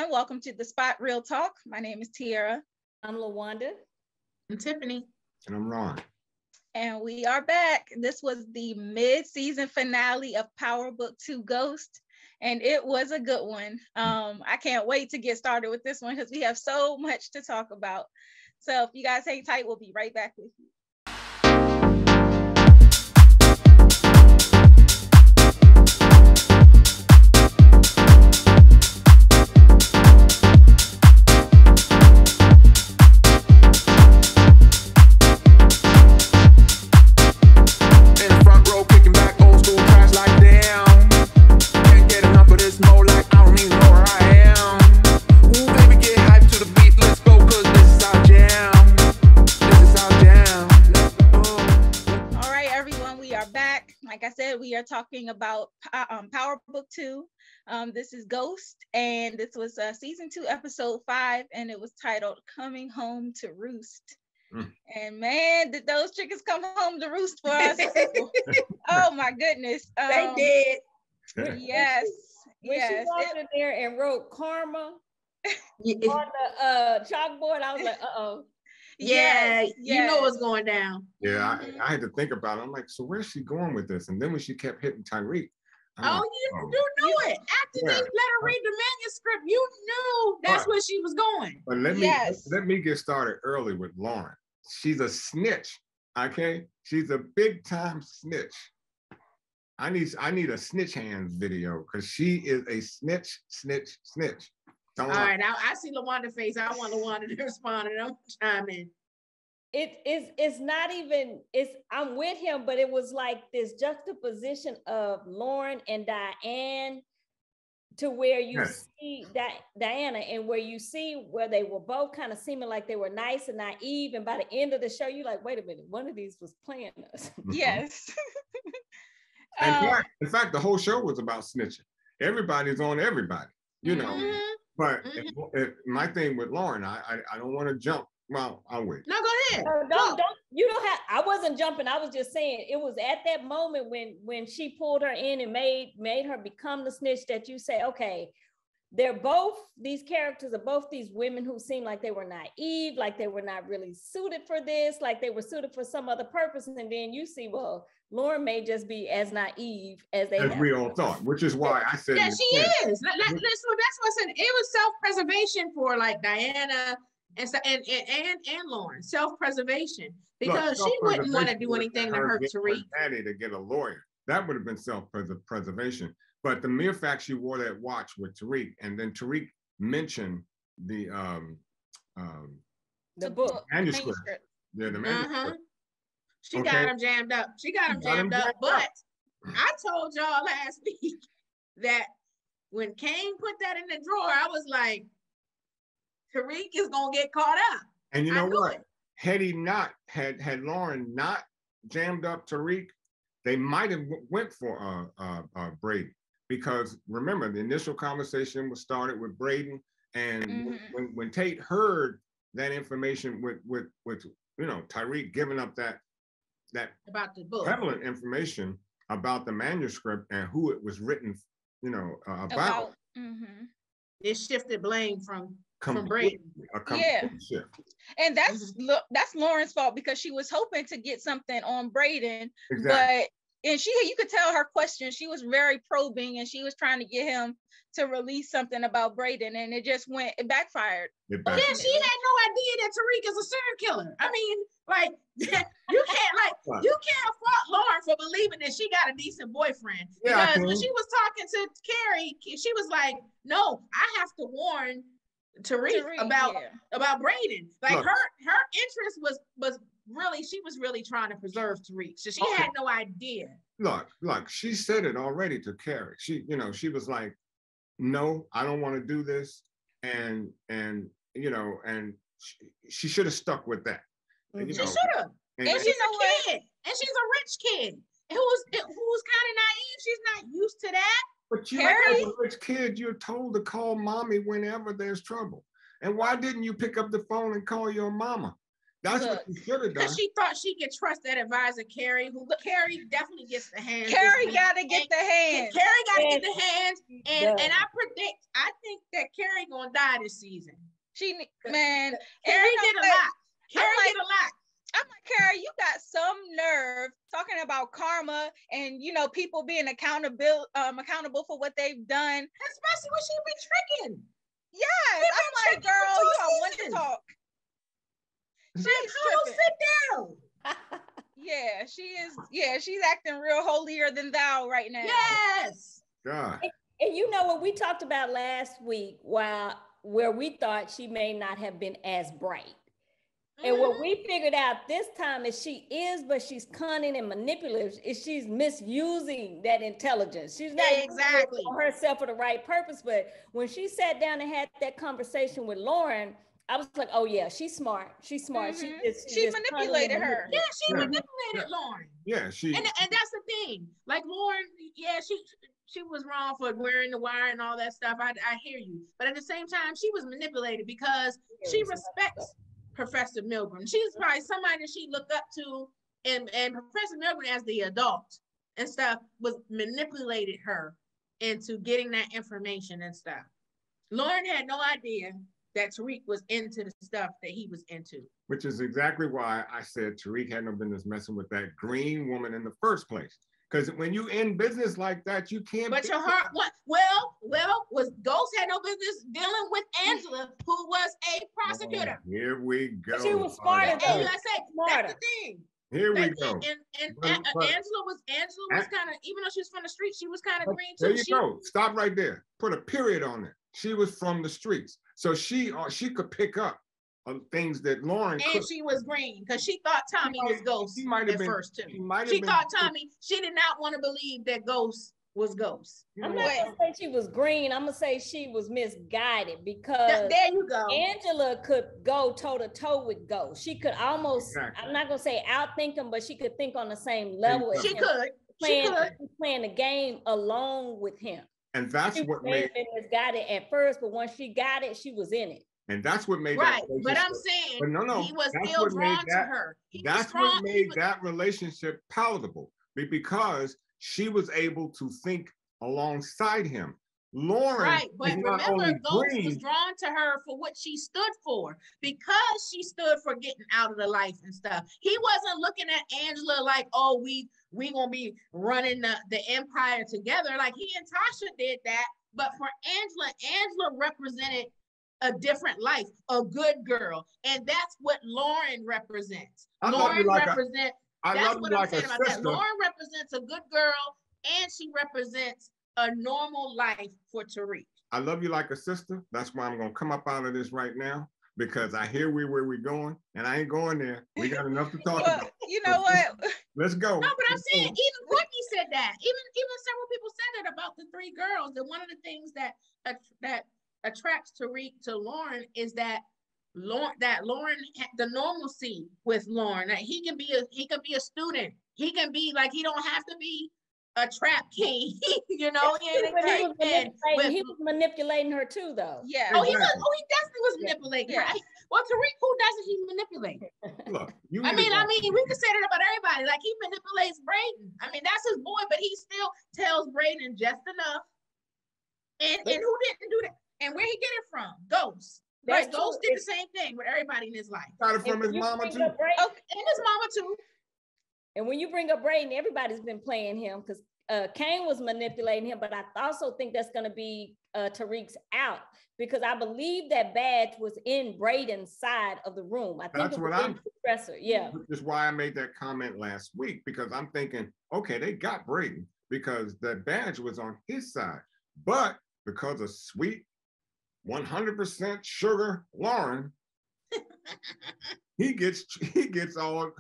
everyone. Welcome to the Spot Real Talk. My name is Tiara. I'm LaWanda. I'm Tiffany. And I'm Ron. And we are back. This was the mid-season finale of PowerBook II Ghost, and it was a good one. I can't wait to get started with this one because we have so much to talk about. So if you guys hang tight, we'll be right back with you. We are talking about PowerBook II. This is Ghost, and this was season 2, episode 5, and it was titled "Coming Home to Roost." And man, did those chickens come home to roost for us? Oh my goodness, they did. Yes, when yes. She walked in there and wrote "karma" on the chalkboard, I was like, "Uh-oh." Yeah, yes. You know what's going down. Yeah, I had to think about it. I'm like, so where's she going with this? And then when she kept hitting Tyreek, you knew it. After they let her read the manuscript, you knew that's where she was going. But let me get started early with Lauren. She's a snitch, okay? She's a big time snitch. I need a snitch hands video because she is a snitch. All right, I see LaWanda's face. I want LaWanda to respond and I'm chime in. It's not even, I'm with him, but it was like this juxtaposition of Lauren and Diane to where you see that Diana and where you see where they were both kind of seeming like they were nice and naive. And by the end of the show, you're like, wait a minute, one of these was playing us. Yes. In fact, the whole show was about snitching. Everybody's on everybody, you know. But my thing with Lauren, I don't want to jump. Well, I'll wait. No, go ahead. Don't. You don't have. I wasn't jumping. I was just saying it was at that moment when she pulled her in and made her become the snitch that you say, okay, these characters are both these women who seem like they were naive, like they were not really suited for this, like they were suited for some other purpose, and then you see, well, Lauren may just be as naive as we all thought, which is why I said. Yeah, she is. That's what I said. It was self-preservation for like Diana and Lauren. Self-preservation because she wouldn't want to do anything to hurt Tariq. Daddy to get a lawyer. That would have been self-preservation. But the mere fact she wore that watch with Tariq, and then Tariq mentioned the book manuscript. Yeah, the manuscript. She got him jammed up. But I told y'all last week that when Kane put that in the drawer, I was like, Tariq is gonna get caught up. And you know what? Had Lauren not jammed up Tariq, they might have went for Brayden. Because remember, the initial conversation was started with Brayden, and when Tate heard that information with Tariq giving up that about the book, prevalent information about the manuscript and who it was written, about. It shifted blame from Brayden. Yeah, and that's Lauren's fault because she was hoping to get something on Brayden, but. And you could tell her question, she was very probing and she was trying to get him to release something about Brayden, and it backfired. Yeah, she had no idea that Tariq is a serial killer. I mean, like, you can't fault Lauren for believing that she got a decent boyfriend. Because when she was talking to Carrie, she was like, no, I have to warn Tariq about Brayden. Like her interest was really, she was really trying to preserve Tariq. So she had no idea. Look, she said it already to Carrie. She was like, no, I don't want to do this. And she should have stuck with that. She should have. And she's a kid. And she's a rich kid who's kind of naive. She's not used to that. But you, as a rich kid, you're told to call mommy whenever there's trouble. And why didn't you pick up the phone and call your mama? That's what you should have done. Because she thought she could trust that advisor, Carrie, who Carrie definitely gets the hands. Carrie got to get the hands. Carrie got to get the hands. And I think that Carrie gonna die this season. Carrie did a lot. Carrie did a lot. I'm like, Carrie, you got some nerve talking about karma and, you know, people being accountable for what they've done. Especially when she be tricking. Yes, I'm like, girl, you are one to talk. She's tripping. Sit down. Yeah, she is. Yeah, she's acting real holier than thou right now. Yes. God. And you know what we talked about last week, where we thought she may not have been as bright. And what we figured out this time is she is, but she's cunning and manipulative. Is she's misusing that intelligence. She's not exactly for herself for the right purpose. But when she sat down and had that conversation with Lauren, I was like, oh yeah, she's smart. She's smart. She manipulated her. Yeah, she manipulated Lauren. Yeah, and that's the thing. Like Lauren, yeah, she was wrong for wearing the wire and all that stuff. I hear you. But at the same time, she was manipulated because she respects Professor Milgram. She's probably somebody that she looked up to, and Professor Milgram as the adult and stuff was manipulated her into getting that information and stuff. Lauren had no idea that Tariq was into the stuff that he was into. Which is exactly why I said Tariq had no business messing with that green woman in the first place. Because when you in business like that, you can't. But your heart, was Ghost had no business dealing with Angela, who was a prosecutor. Here we go. She was smarter. And I say, that's the thing. Here we go. And Angela was kind of, even though she was from the street, she was kind of green too. There you go. Stop right there. Put a period on it. She was from the streets, so she could pick up on things that Lauren and she was green because she thought Tommy was Ghost at first too. She thought Tommy. She did not want to believe that Ghost was Ghost. I'm not gonna say she was green. I'm gonna say she was misguided because there you go. Angela could go toe to toe with Ghost. She could almost. Exactly. I'm not gonna say outthink him, but she could think on the same level. She could. Playing the game along with him. And that's what made her misguided at first, but once she got it, she was in it. And that's what made right. But I'm saying, but no, he was still drawn to her. That's what made that relationship palatable, because she was able to think alongside him. Lauren, right? But remember, Ghost was drawn to her for what she stood for, because she stood for getting out of the life and stuff. He wasn't looking at Angela like, oh, we gonna be running the empire together. Like he and Tasha did that, but for Angela represented a different life, a good girl, and that's what Lauren represents. Lauren represents. That's what I'm saying about that. Lauren represents a good girl, and she represents a normal life for Tariq. I love you like a sister. That's why I'm gonna come up out of this right now, because I hear where we're going, and I ain't going there. We got enough to talk about. You know what? Let's go. No, but I'm saying even Whitney said that. Even several people said that about the three girls. That one of the things that attracts Tariq to Lauren is that Lauren, the normalcy with Lauren, that he can be a student. He can be like, he don't have to be a trap king, you know. He was manipulating her too, though. Yeah. Oh, he definitely was manipulating her. Well, Tariq, who doesn't he manipulate? Look, I mean, we can say that about everybody. Like, he manipulates Brayden. I mean, that's his boy, but he still tells Brayden just enough. And who didn't do that? And where he get it from? Ghost. Right, Ghost did the same thing with everybody in his life. Got it from his mama too. And his mama too. And when you bring up Brayden, everybody's been playing him, because Kane was manipulating him, but I also think that's going to be Tariq's out, because I believe that badge was in Brayden's side of the room. I think that's what I'm. Yeah. That's why I made that comment last week, because I'm thinking, okay, they got Brayden because that badge was on his side, but because of sweet 100% sugar Lauren, he gets all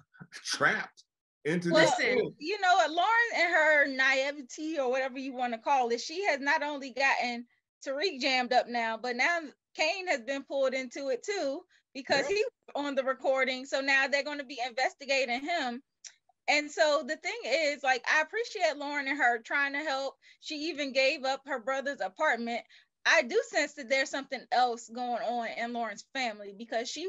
trapped into this. You know what, Lauren and her naivety, or whatever you want to call it, she has not only gotten Tariq jammed up now, but now Kane has been pulled into it too, because he's on the recording. So now they're going to be investigating him. And so the thing is, like, I appreciate Lauren and her trying to help. She even gave up her brother's apartment. I do sense that there's something else going on in Lauren's family, because she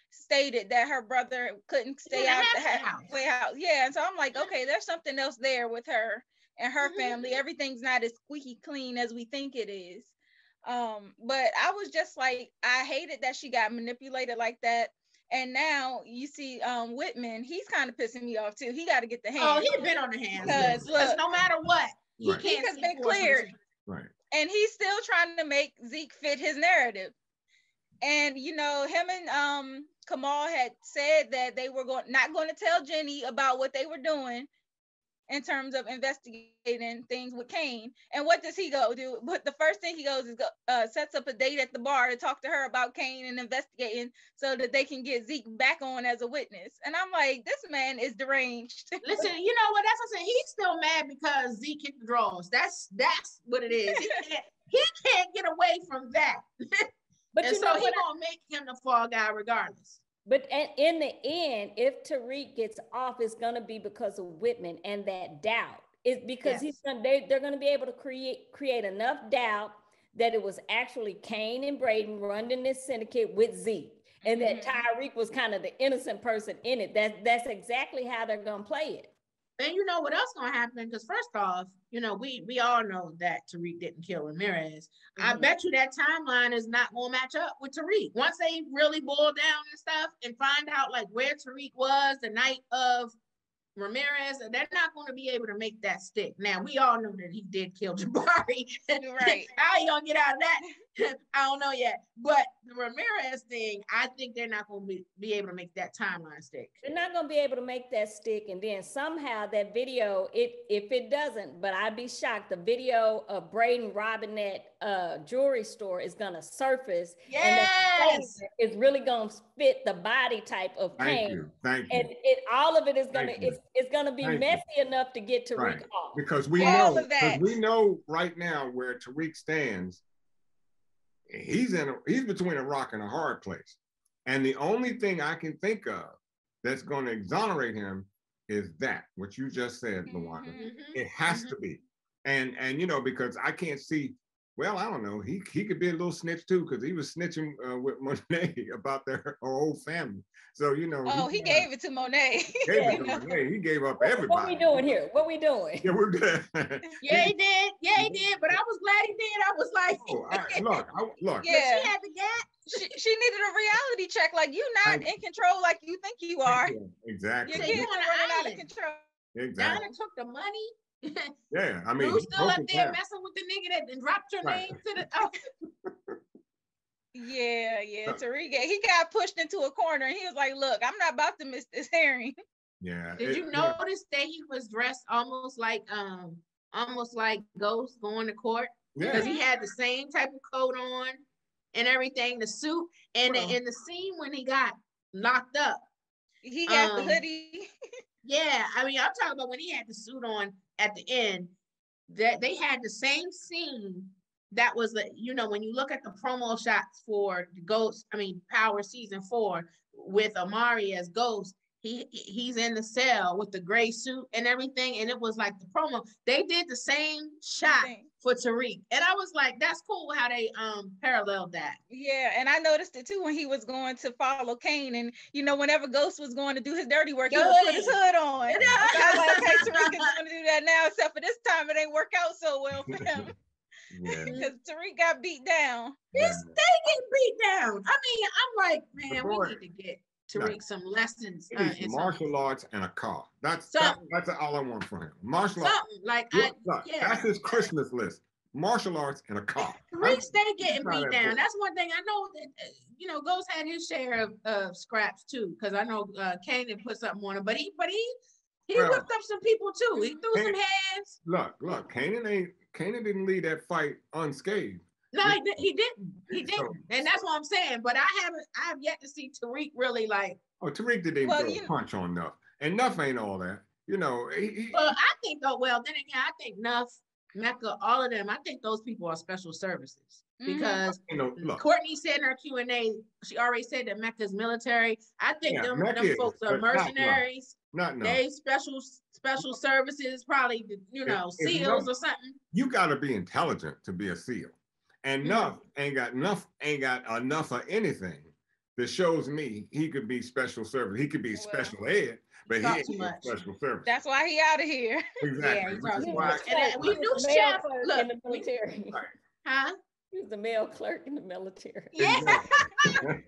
stated that her brother couldn't stay out the halfway house. Yeah, and so I'm like, okay, there's something else there with her and her family. Everything's not as squeaky clean as we think it is. But I was just like, I hated that she got manipulated like that. And now you see Whitman, he's kind of pissing me off too. He got to get the hand. Oh, he's been on the hands. Because no matter what, he can't has been cleared. Right. And he's still trying to make Zeke fit his narrative. And you know, him and Kamaal had said that they were not going to tell Jenny about what they were doing in terms of investigating things with KANE. And what does he go do? But the first thing he goes is sets up a date at the bar to talk to her about KANE and investigating so that they can get Zeke back on as a witness. And I'm like, this man is deranged. Listen, you know what? That's what I'm saying. He's still mad because Zeke hit the draws. That's what it is. He can't get away from that. But and so he's gonna make him the fall guy regardless. But in the end, if Tariq gets off, it's going to be because of Whitman and that doubt. It's because they're going to be able to create enough doubt that it was actually KANE and Braden running this syndicate with Zeke, and that Tariq was kind of the innocent person in it. That's exactly how they're going to play it. And you know what else going to happen? Because first off, you know, we all know that Tariq didn't kill Ramirez. I bet you that timeline is not going to match up with Tariq. Once they really boil down and stuff and find out like where Tariq was the night of Ramirez, they're not going to be able to make that stick. Now, we all know that he did kill Jabari. Right. How you going to get out of that? I don't know yet. But the Ramirez thing, I think they're not going to be able to make that timeline stick. They're not going to be able to make that stick. And then somehow that video, if it doesn't, but I'd be shocked, the video of Braden robbing that jewelry store is going to surface. Yes. And it's really going to fit the body type of KANE. Thank you. And all of it is going to, it's going to be messy enough to get Tariq off. Because we know right now where Tariq stands. He's between a rock and a hard place. And the only thing I can think of that's going to exonerate him is that, what you just said, LaWanda. It has to be. And you know, because I can't see, well, I don't know, he could be a little snitch too, because he was snitching with Monet about her old family. So, you know. Oh, he gave it to Monet. He gave up everybody. What we doing here? What we doing? Yeah, we're good. Yeah, he did. Yeah, he did. But I was glad he did. I was like, look. Yeah. She had the gap. She needed a reality check. Like, you not in control like you think you are. Exactly. Your kids are running out of control. Donna Exactly. took the money. Yeah, I mean, who's still up there messing with the nigga that dropped your name to the. Oh. Yeah. Tariq, he got pushed into a corner, and he was like, "Look, I'm not about to miss this hearing." Yeah. Did you notice that he was dressed almost like Ghost going to court? Yeah. Because he had the same type of coat on and everything, the suit, and in the scene when he got locked up, he had the hoodie. Yeah, I mean, I'm talking about when he had the suit on at the end. That they had the same scene. That was you know, when you look at the promo shots for Power season 4 with Amari as Ghost, he's in the cell with the gray suit and everything, and it was like the promo. They did the same shot for Tariq, and I was like, that's cool how they paralleled that. Yeah, and I noticed it too when he was going to follow KANE, and you know, whenever Ghost was going to do his dirty work, he would put his hood on. So I was like, okay, Tariq is going to do that now, except for this time it ain't work out so well for him. Because Tariq got beat down. They get beat down. I mean, I'm like, man, we need to get Tariq some lessons. Martial arts and a car. That's all I want from him. Martial arts. That's his Christmas list. Martial arts and a car. Tariq stay getting beat down. That's one thing I know that Ghost had his share of scraps too, because I know KANE didn't put something on him, but he whipped up some people too. He threw some hands. Look, KANE didn't leave that fight unscathed. No, he didn't. And that's what I'm saying. But I have yet to see Tariq really like. Oh, Tariq didn't even throw a punch on Nuff. And Nuff ain't all that. You know, well, I think then again, I think Nuff, Mecca, all of them, I think those people are special services. Because Courtney said in her Q&A, she already said that Mecca's military. I think them folks are mercenaries. They special services, probably SEALs or something. You got to be intelligent to be a SEAL. And Nuff ain't got enough of anything that shows me he could be special service. He could be special ed, but he ain't special service. That's why he out of here. Exactly. Yeah, he talks too much. And we knew Chef in the military. Right. Huh? He was the male clerk in the military. Yeah. Exactly.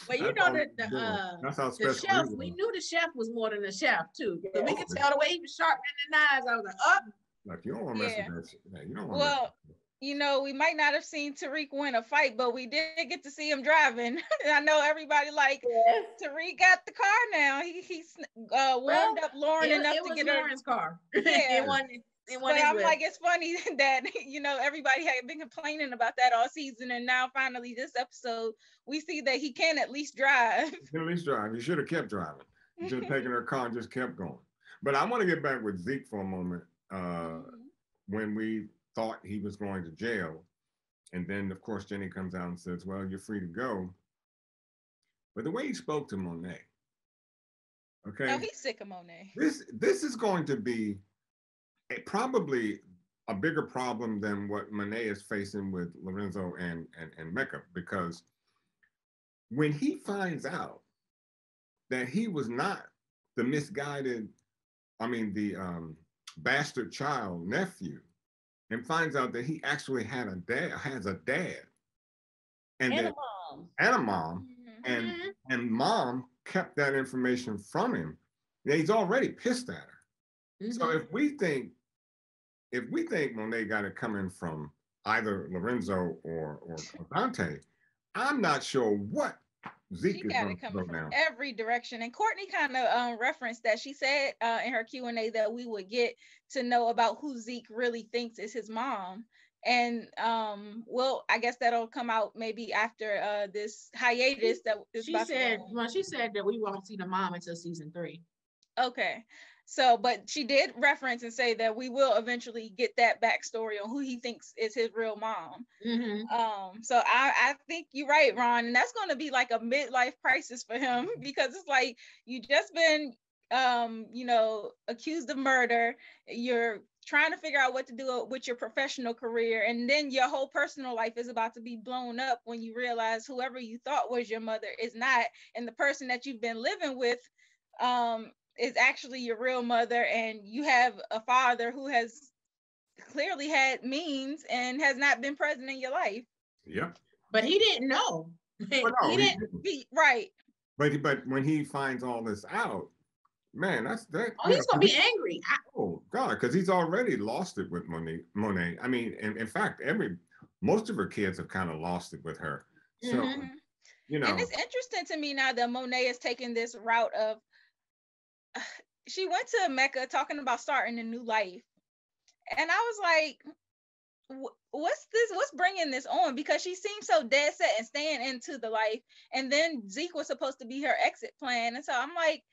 But you know that the chef, we knew the chef was more than a chef too. Yeah. We could tell the way he was sharpening the knives. I was like, oh. Like, you don't want to mess with that shit. Man, you don't want well, you know, we might not have seen Tariq win a fight, but we did get to see him driving. I know everybody like Tariq got the car now. He warmed up Lauren enough to get Lauren's car. Yeah. But I'm like, it's funny that, you know, everybody had been complaining about that all season. And now finally this episode, we see that he can at least drive. He can at least drive. He should have kept driving. He should have taken her car and just kept going. But I want to get back with Zeke for a moment. When we thought he was going to jail. And then, of course, Jenny comes out and says, well, you're free to go. But the way he spoke to Monet, okay? Oh, he's sick of Monet. This is going to be probably a bigger problem than what Monet is facing with Lorenzo and Mecca, because when he finds out that he was not the bastard child nephew, and finds out that he actually has a dad and a mom, and mom kept that information from him, he's already pissed at her. So if we think Monet got it coming from either Lorenzo or Dante, I'm not sure what Zeke is going to go down. Every direction. And Courtney kind of referenced that. She said in her Q&A that we would get to know about who Zeke really thinks is his mom. And well, I guess that'll come out maybe after this hiatus that is she said that we won't see the mom until season 3. Okay. So, but she did reference and say that we will eventually get that backstory on who he thinks is his real mom. So I think you're right, Ron, and that's going to be like a midlife crisis for him, because it's like you just been, you know, accused of murder. You're trying to figure out what to do with your professional career, and then your whole personal life is about to be blown up when you realize whoever you thought was your mother is not, and the person that you've been living with, is actually your real mother, and you have a father who has clearly had means and has not been present in your life. Yeah. But he didn't know. He didn't. Right. But when he finds all this out, man, that. Oh, he's gonna be angry. Oh God, because he's already lost it with Monet. I mean, in fact, most of her kids have kind of lost it with her. So, you know. And it's interesting to me now that Monet is taking this route of, she went to Mecca talking about starting a new life, and I was like, what's bringing this on? Because she seems so dead set and staying into the life, and then Zeke was supposed to be her exit plan, and so I'm like,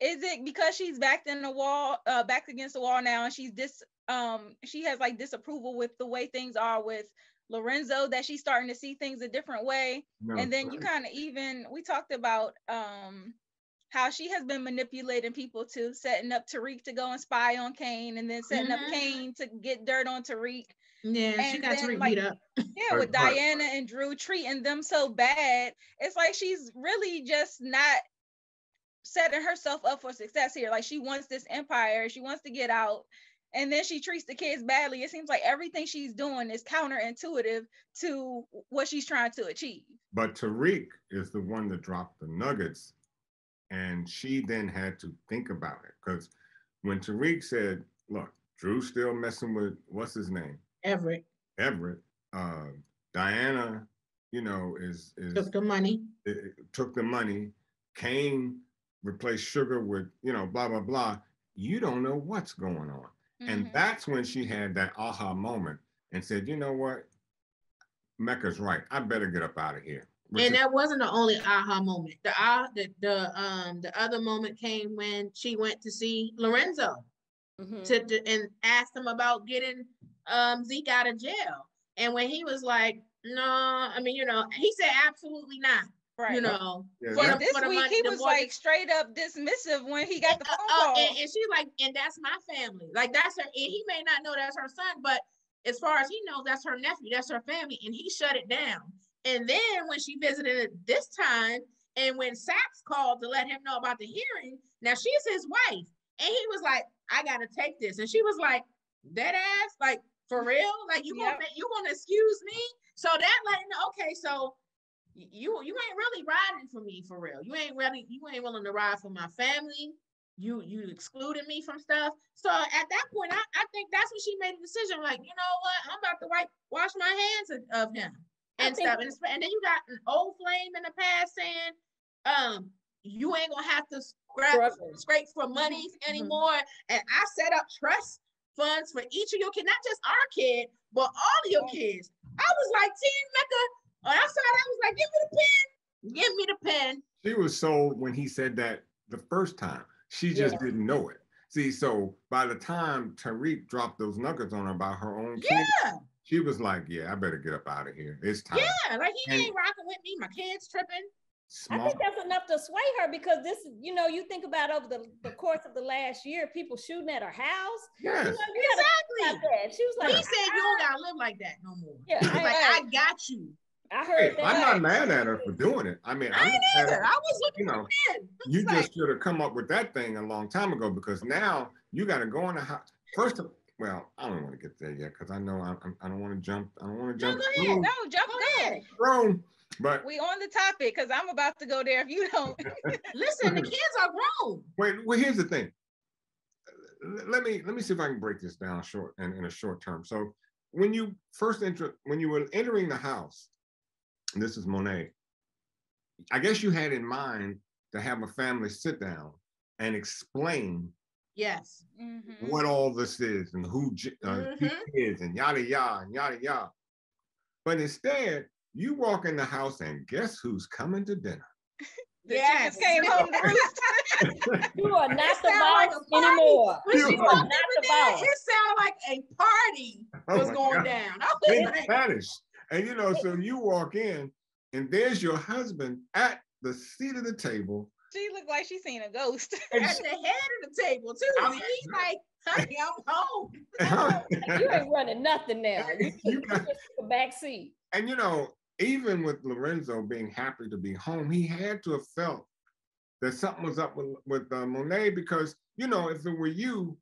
is it because she's backed against the wall now, and she has like disapproval with the way things are with Lorenzo, that she's starting to see things a different way? And then you kind of we talked about how she has been manipulating people to setting up Tariq to go and spy on Kane, and then setting up Kane to get dirt on Tariq. Yeah, and she got Tariq beat up. Yeah, with Diana and Drew treating them so bad. It's like she's really just not setting herself up for success here. Like, she wants this empire, she wants to get out, and then she treats the kids badly. It seems like everything she's doing is counterintuitive to what she's trying to achieve. But Tariq is the one that dropped the nuggets. And she then had to think about it, because when Tariq said, look, Drew's still messing with, what's his name? Everett. Diana, you know, took the money. Took the money. Kane replaced Sugar with, you know, blah, blah, blah. You don't know what's going on. And that's when she had that aha moment and said, you know what? Mecca's right. I better get up out of here. And that wasn't the only aha moment. The other moment came when she went to see Lorenzo and asked him about getting Zeke out of jail. And when he was like, no, I mean, you know, he said absolutely not. Right. You know. Yeah, this week he was like straight up dismissive when he got the phone call. And she's like, and that's my family. Like, that's her. And he may not know that's her son, but as far as he knows, that's her nephew, that's her family, and he shut it down. And then when she visited it this time, and when Sachs called to let him know about the hearing, now she's his wife, and he was like, I gotta take this. And she was like, dead ass, like, for real? Like, you gonna excuse me? So that let him know, okay, so you ain't really riding for me for real. You ain't willing to ride for my family. You excluded me from stuff. So at that point, I think that's when she made a decision, like, you know what, I'm about to wash my hands of him and stuff. And then you got an old flame in the past saying, you ain't gonna have to scrape for money anymore. And I set up trust funds for each of your kids, not just our kid, but all of your kids. I was like, Team Mecca, on outside, I was like, give me the pen. She was sold when he said that the first time. She just didn't know it. See, so by the time Tariq dropped those nuggets on her about her own kids, she was like, yeah, I better get up out of here. It's time. Yeah, like he ain't rocking with me. My kid's tripping. I think that's enough to sway her, because this, you know, you think about over the course of the last year, people shooting at her house. Yes. You know, exactly. She was like, he said, you don't gotta live like that no more. Yeah, I got you. I heard that. I'm not mad at her for doing it. I mean, I ain't either. I was looking for men. You just should have come up with that thing a long time ago, because now you got to go in the house. First of well, I don't want to get there yet, because I know I don't want to jump. I don't want to jump. No, go ahead. No, jump ahead. But we on the topic, because I'm about to go there if you don't. Listen, the kids are grown. Wait, well, here's the thing. Let me see if I can break this down in a short term. So when you were entering the house, and this is Monet, I guess you had in mind to have a family sit down and explain what all this is and who he is and yada yada and yada yada. But instead, you walk in the house and guess who's coming to dinner? Yes, came home to roost. You are not the boss anymore. You are not the boss. It sounded like a party was going down. In Spanish. And you know, so you walk in and there's your husband at the seat of the table. She looked like she seen a ghost. At the head of the table too. He's like, honey, I'm home. You ain't running nothing now. You just the back seat. And you know, even with Lorenzo being happy to be home, he had to have felt that something was up with Monet, because, you know, if it were you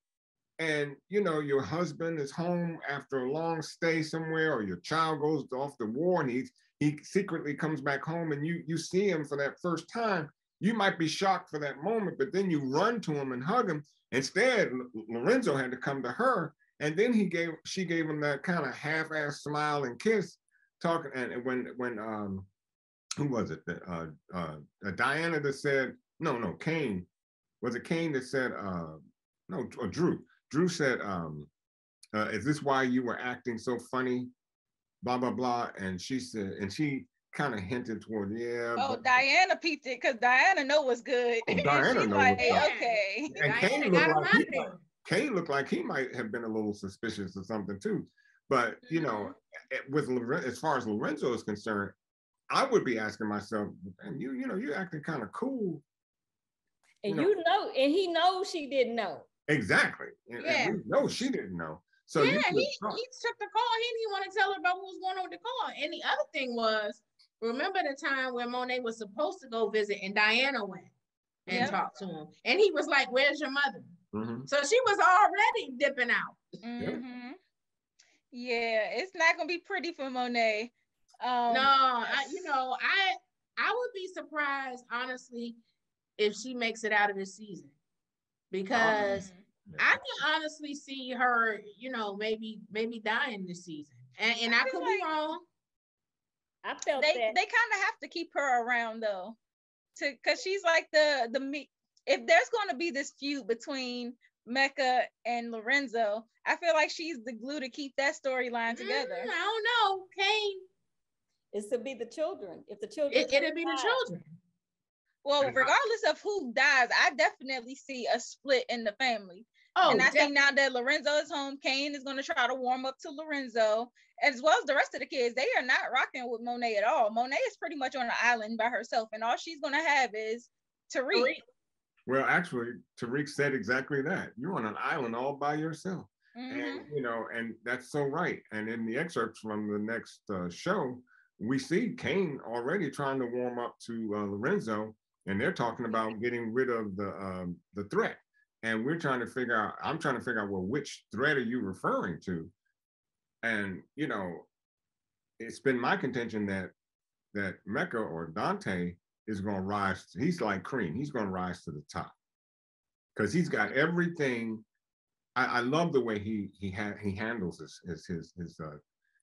and, you know, your husband is home after a long stay somewhere, or your child goes off to war and he secretly comes back home and you see him for that first time, you might be shocked for that moment, but then you run to him and hug him. Instead, Lorenzo had to come to her, and then she gave him that kind of half-assed smile and kiss. Talking, and when who was it? Diana that said, no, Kane. Was it Kane that said, no, or Drew? Drew said, is this why you were acting so funny? Blah, blah, blah. And she said, and she kind of hinted toward, Oh, Diana peeped it, because Diana know what's good. Oh, Diana knows like, what's good. okay. And Kane looked like he might have been a little suspicious or something too. But, you know, with as far as Lorenzo is concerned, I would be asking myself, and you know, you're acting kind of cool. And you know, and he knows she didn't know. Exactly. And we know she didn't know. So he took the call. He didn't want to tell her about what was going on with the call. And the other thing was, remember the time when Monet was supposed to go visit and Diana went and talked to him. And he was like, where's your mother? So she was already dipping out. Yeah, it's not gonna be pretty for Monet. No, I would be surprised, honestly, if she makes it out of this season, because I can honestly see her, you know, maybe dying this season, and I could be wrong. I felt they kind of have to keep her around though, because she's like the if there's going to be this feud between Mecca and Lorenzo, I feel like she's the glue to keep that storyline together. I don't know, Kane. It's to be the children. If the children, it'll be the children. Well, regardless of who dies, I definitely see a split in the family. Oh, and I think now that Lorenzo is home, Kane is going to try to warm up to Lorenzo, as well as the rest of the kids. They are not rocking with Monet at all. Monet is pretty much on an island by herself, and all she's going to have is Tariq. Well, actually, Tariq said exactly that. You're on an island all by yourself. And, you know, and that's so right. And in the excerpts from the next show, we see KANE already trying to warm up to Lorenzo, and they're talking about getting rid of the threat. And we're trying to figure out, I'm trying to figure out, well, which threat are you referring to? And, you know, it's been my contention that Mecca or Dante is going to rise. He's like Cream. He's going to rise to the top because he's got everything. I love the way he handles his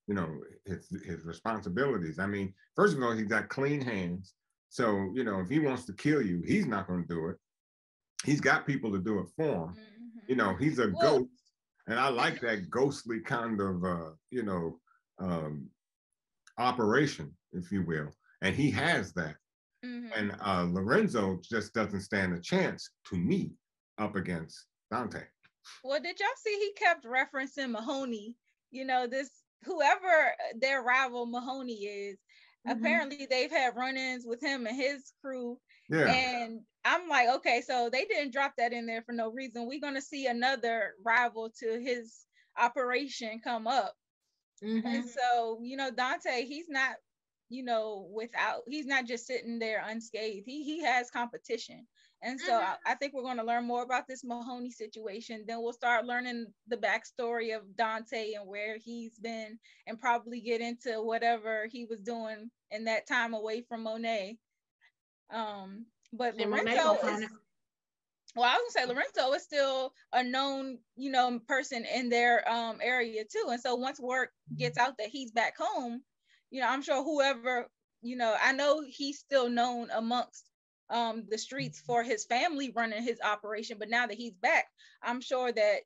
you know, his responsibilities. I mean, first of all, he's got clean hands. So, you know, if he wants to kill you, he's not going to do it. He's got people to do it for him. You know, he's a ghost. And I like that ghostly kind of, you know, operation, if you will. And he has that. And Lorenzo just doesn't stand a chance to me up against Dante. Well, did y'all see he kept referencing Mahoney? You know, this, whoever their rival Mahoney is, apparently they've had run-ins with him and his crew. Yeah. And I'm like, okay, so they didn't drop that in there for no reason. We're going to see another rival to his operation come up. And so, you know, Dante, he's not, you know, he's not just sitting there unscathed. He has competition. And so I think we're going to learn more about this Mahoney situation. Then we'll start learning the backstory of Dante and where he's been, and probably get into whatever he was doing in that time away from Monet. But Lorenzo is, well, I was gonna say Lorenzo is still a known, you know, person in their area too. And so once word gets out that he's back home, you know, I'm sure whoever, you know, I know he's still known amongst the streets for his family running his operation, but now that he's back, I'm sure that,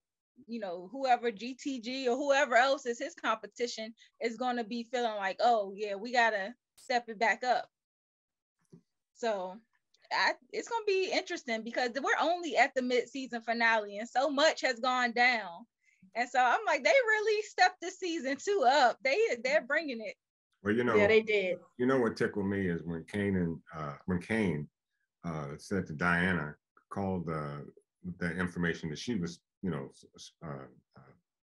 you know, whoever GTG or whoever else is his competition is going to be feeling like, oh yeah, we gotta step it back up. So it's going to be interesting because we're only at the mid-season finale and so much has gone down. And so I'm like, they really stepped this season 2 up. They're bringing it. Well, you know, yeah, they did. You know what tickled me is when KANE said to Diana, called the information that she was, you know,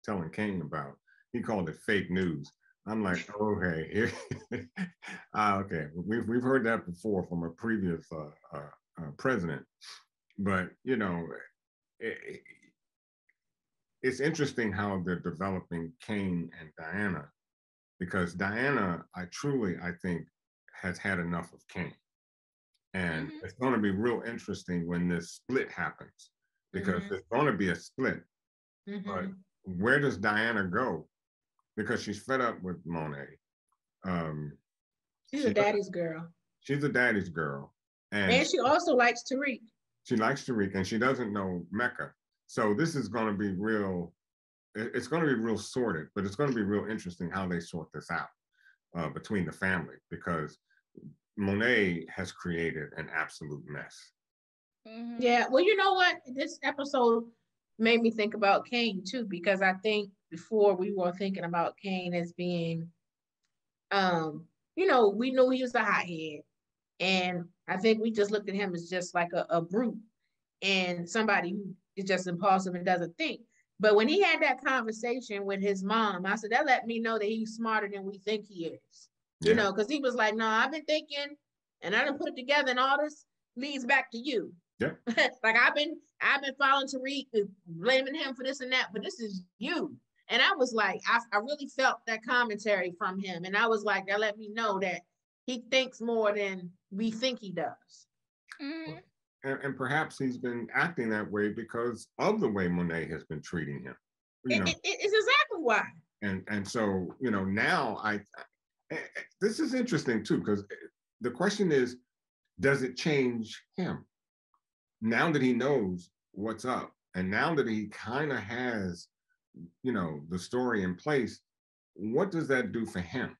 telling KANE about. He called it fake news. I'm like, okay, okay. We've heard that before from a previous president, but you know, it's interesting how they're developing KANE and Diana, because Diana, I think, has had enough of KANE. And it's going to be real interesting when this split happens, because there's going to be a split. But where does Diana go? Because she's fed up with Monet. She's a daddy's girl. She's a daddy's girl. And she also likes Tariq. She likes Tariq, and she doesn't know Mecca. So this is going to be real, it's going to be real sorted, but it's going to be real interesting how they sort this out between the family, because Monet has created an absolute mess. Yeah, well, you know what? This episode made me think about KANE too, because I think before we were thinking about KANE as being, you know, we knew he was a hothead. And I think we just looked at him as just like a brute and somebody who is just impulsive and doesn't think. But when he had that conversation with his mom, I said, that let me know that he's smarter than we think he is. You know, because he was like, no, I've been thinking and I didn't put it together, and all this leads back to you. Yeah. Like I've been following Tariq, blaming him for this and that, but this is you. And I was like, I really felt that commentary from him. And I was like, that let me know that he thinks more than we think he does. And perhaps he's been acting that way because of the way Monet has been treating him. You know? It's exactly why. And so, you know, now this is interesting too, because the question is, does it change him? Now that he knows what's up, and now that he kind of has, you know, the story in place, what does that do for him?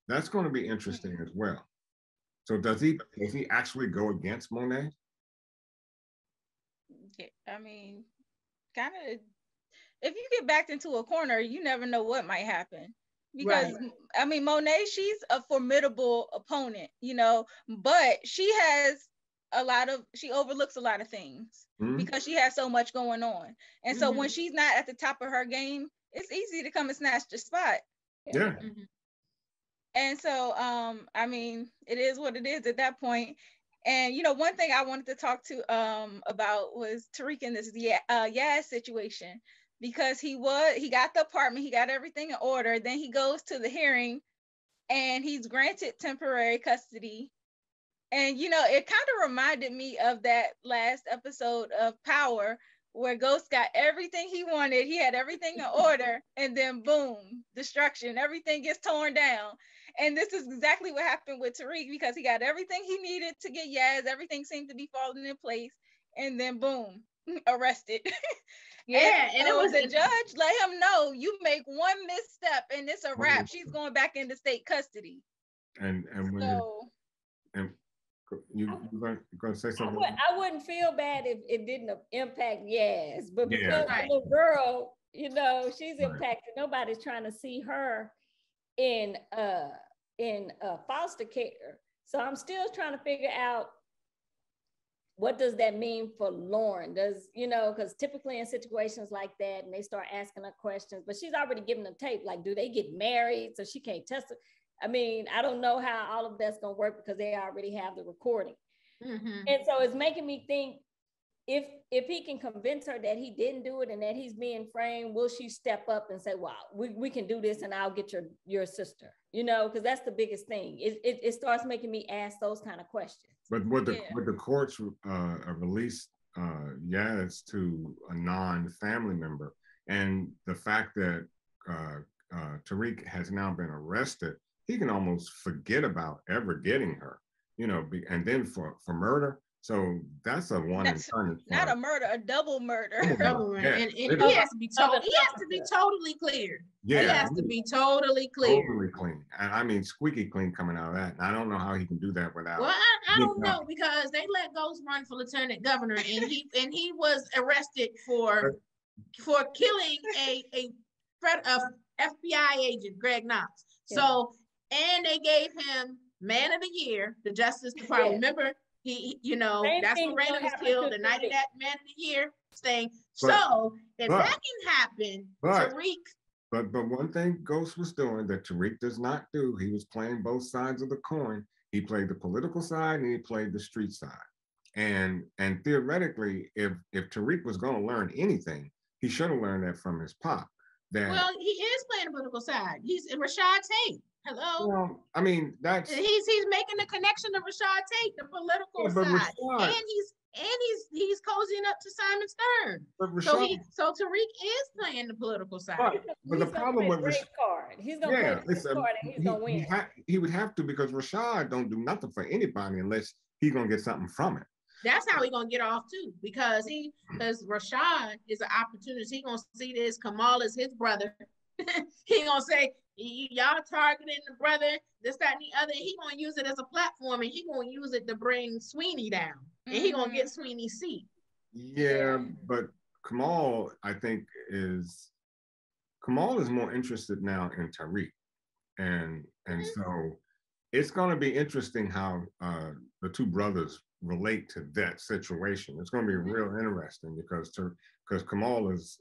That's going to be interesting as well. So does he actually go against Monet? Yeah, I mean, kind of, if you get backed into a corner, you never know what might happen. Because I mean, Monet, she's a formidable opponent, you know, but she has she overlooks a lot of things because she has so much going on. And so when she's not at the top of her game, it's easy to come and snatch the spot. Yeah. And so, I mean, it is what it is at that point. And, you know, one thing I wanted to talk to about was Tariq in this Yaz situation, because he got the apartment, he got everything in order. Then he goes to the hearing and he's granted temporary custody. And, you know, it kind of reminded me of that last episode of Power where Ghost got everything he wanted. He had everything in order, and then boom, destruction. Everything gets torn down. And this is exactly what happened with Tariq, because he got everything he needed to get Yaz. Everything seemed to be falling in place. And then boom, arrested. And so it was the judge let him know, you make one misstep and it's a wrap. She's going back into state custody. And when you're going to say something? I wouldn't feel bad if it didn't impact Yaz, but because the little girl, you know, she's impacted. Nobody's trying to see her in foster care. So I'm still trying to figure out, what does that mean for Lauren? Does, you know, because typically in situations like that, and they start asking her questions, but she's already given the tape, like, do they get married? So she can't test it. I mean, I don't know how all of that's going to work because they already have the recording. And so it's making me think, if he can convince her that he didn't do it and that he's being framed, will she step up and say, wow, we can do this and I'll get your sister, you know, because that's the biggest thing. It starts making me ask those kind of questions. But with the courts released Yaz to a non-family member, and the fact that Tariq has now been arrested, he can almost forget about ever getting her, you know, and then for murder. So that's a one and done. Not a murder, a double murder. Double murder. And he has to be totally clear. Yeah. He has to be totally clear. Totally clean. And I mean, squeaky clean coming out of that. And I don't know how he can do that without. Well, I don't know, because they let Ghost run for lieutenant governor, and he was arrested for killing a FBI agent, Greg Knox. So, and they gave him Man of the Year, the Justice Department. Remember, he, you know, that's when Raina was killed, the night of that Man of the Year thing. So if that can happen, Tariq. But one thing Ghost was doing that Tariq does not do, he was playing both sides of the coin. He played the political side and he played the street side. And theoretically, if Tariq was going to learn anything, he should have learned that from his pop. Well, he is playing the political side. He's Rashad Tate. Hello. Well, I mean, that's he's making the connection to Rashad Tate, the political side, and he's cozying up to Simon Stern. But Rashad, so Tariq is playing the political side. But the problem with Rashad, he's gonna play the great card and he's gonna win. He would have to, because Rashad don't do nothing for anybody unless he's gonna get something from it. That's how he's gonna get off too, because Rashad is an opportunist. He gonna see this Kamaal is his brother. He gonna say, y'all targeting the brother, this, that, and the other. He gonna use it as a platform, and he gonna use it to bring Sweeney down, and he gonna get Sweeney's seat. Yeah, but Kamaal, I think, is more interested now in Tariq, and so it's gonna be interesting how the two brothers relate to that situation. It's gonna be real interesting because Kamaal is,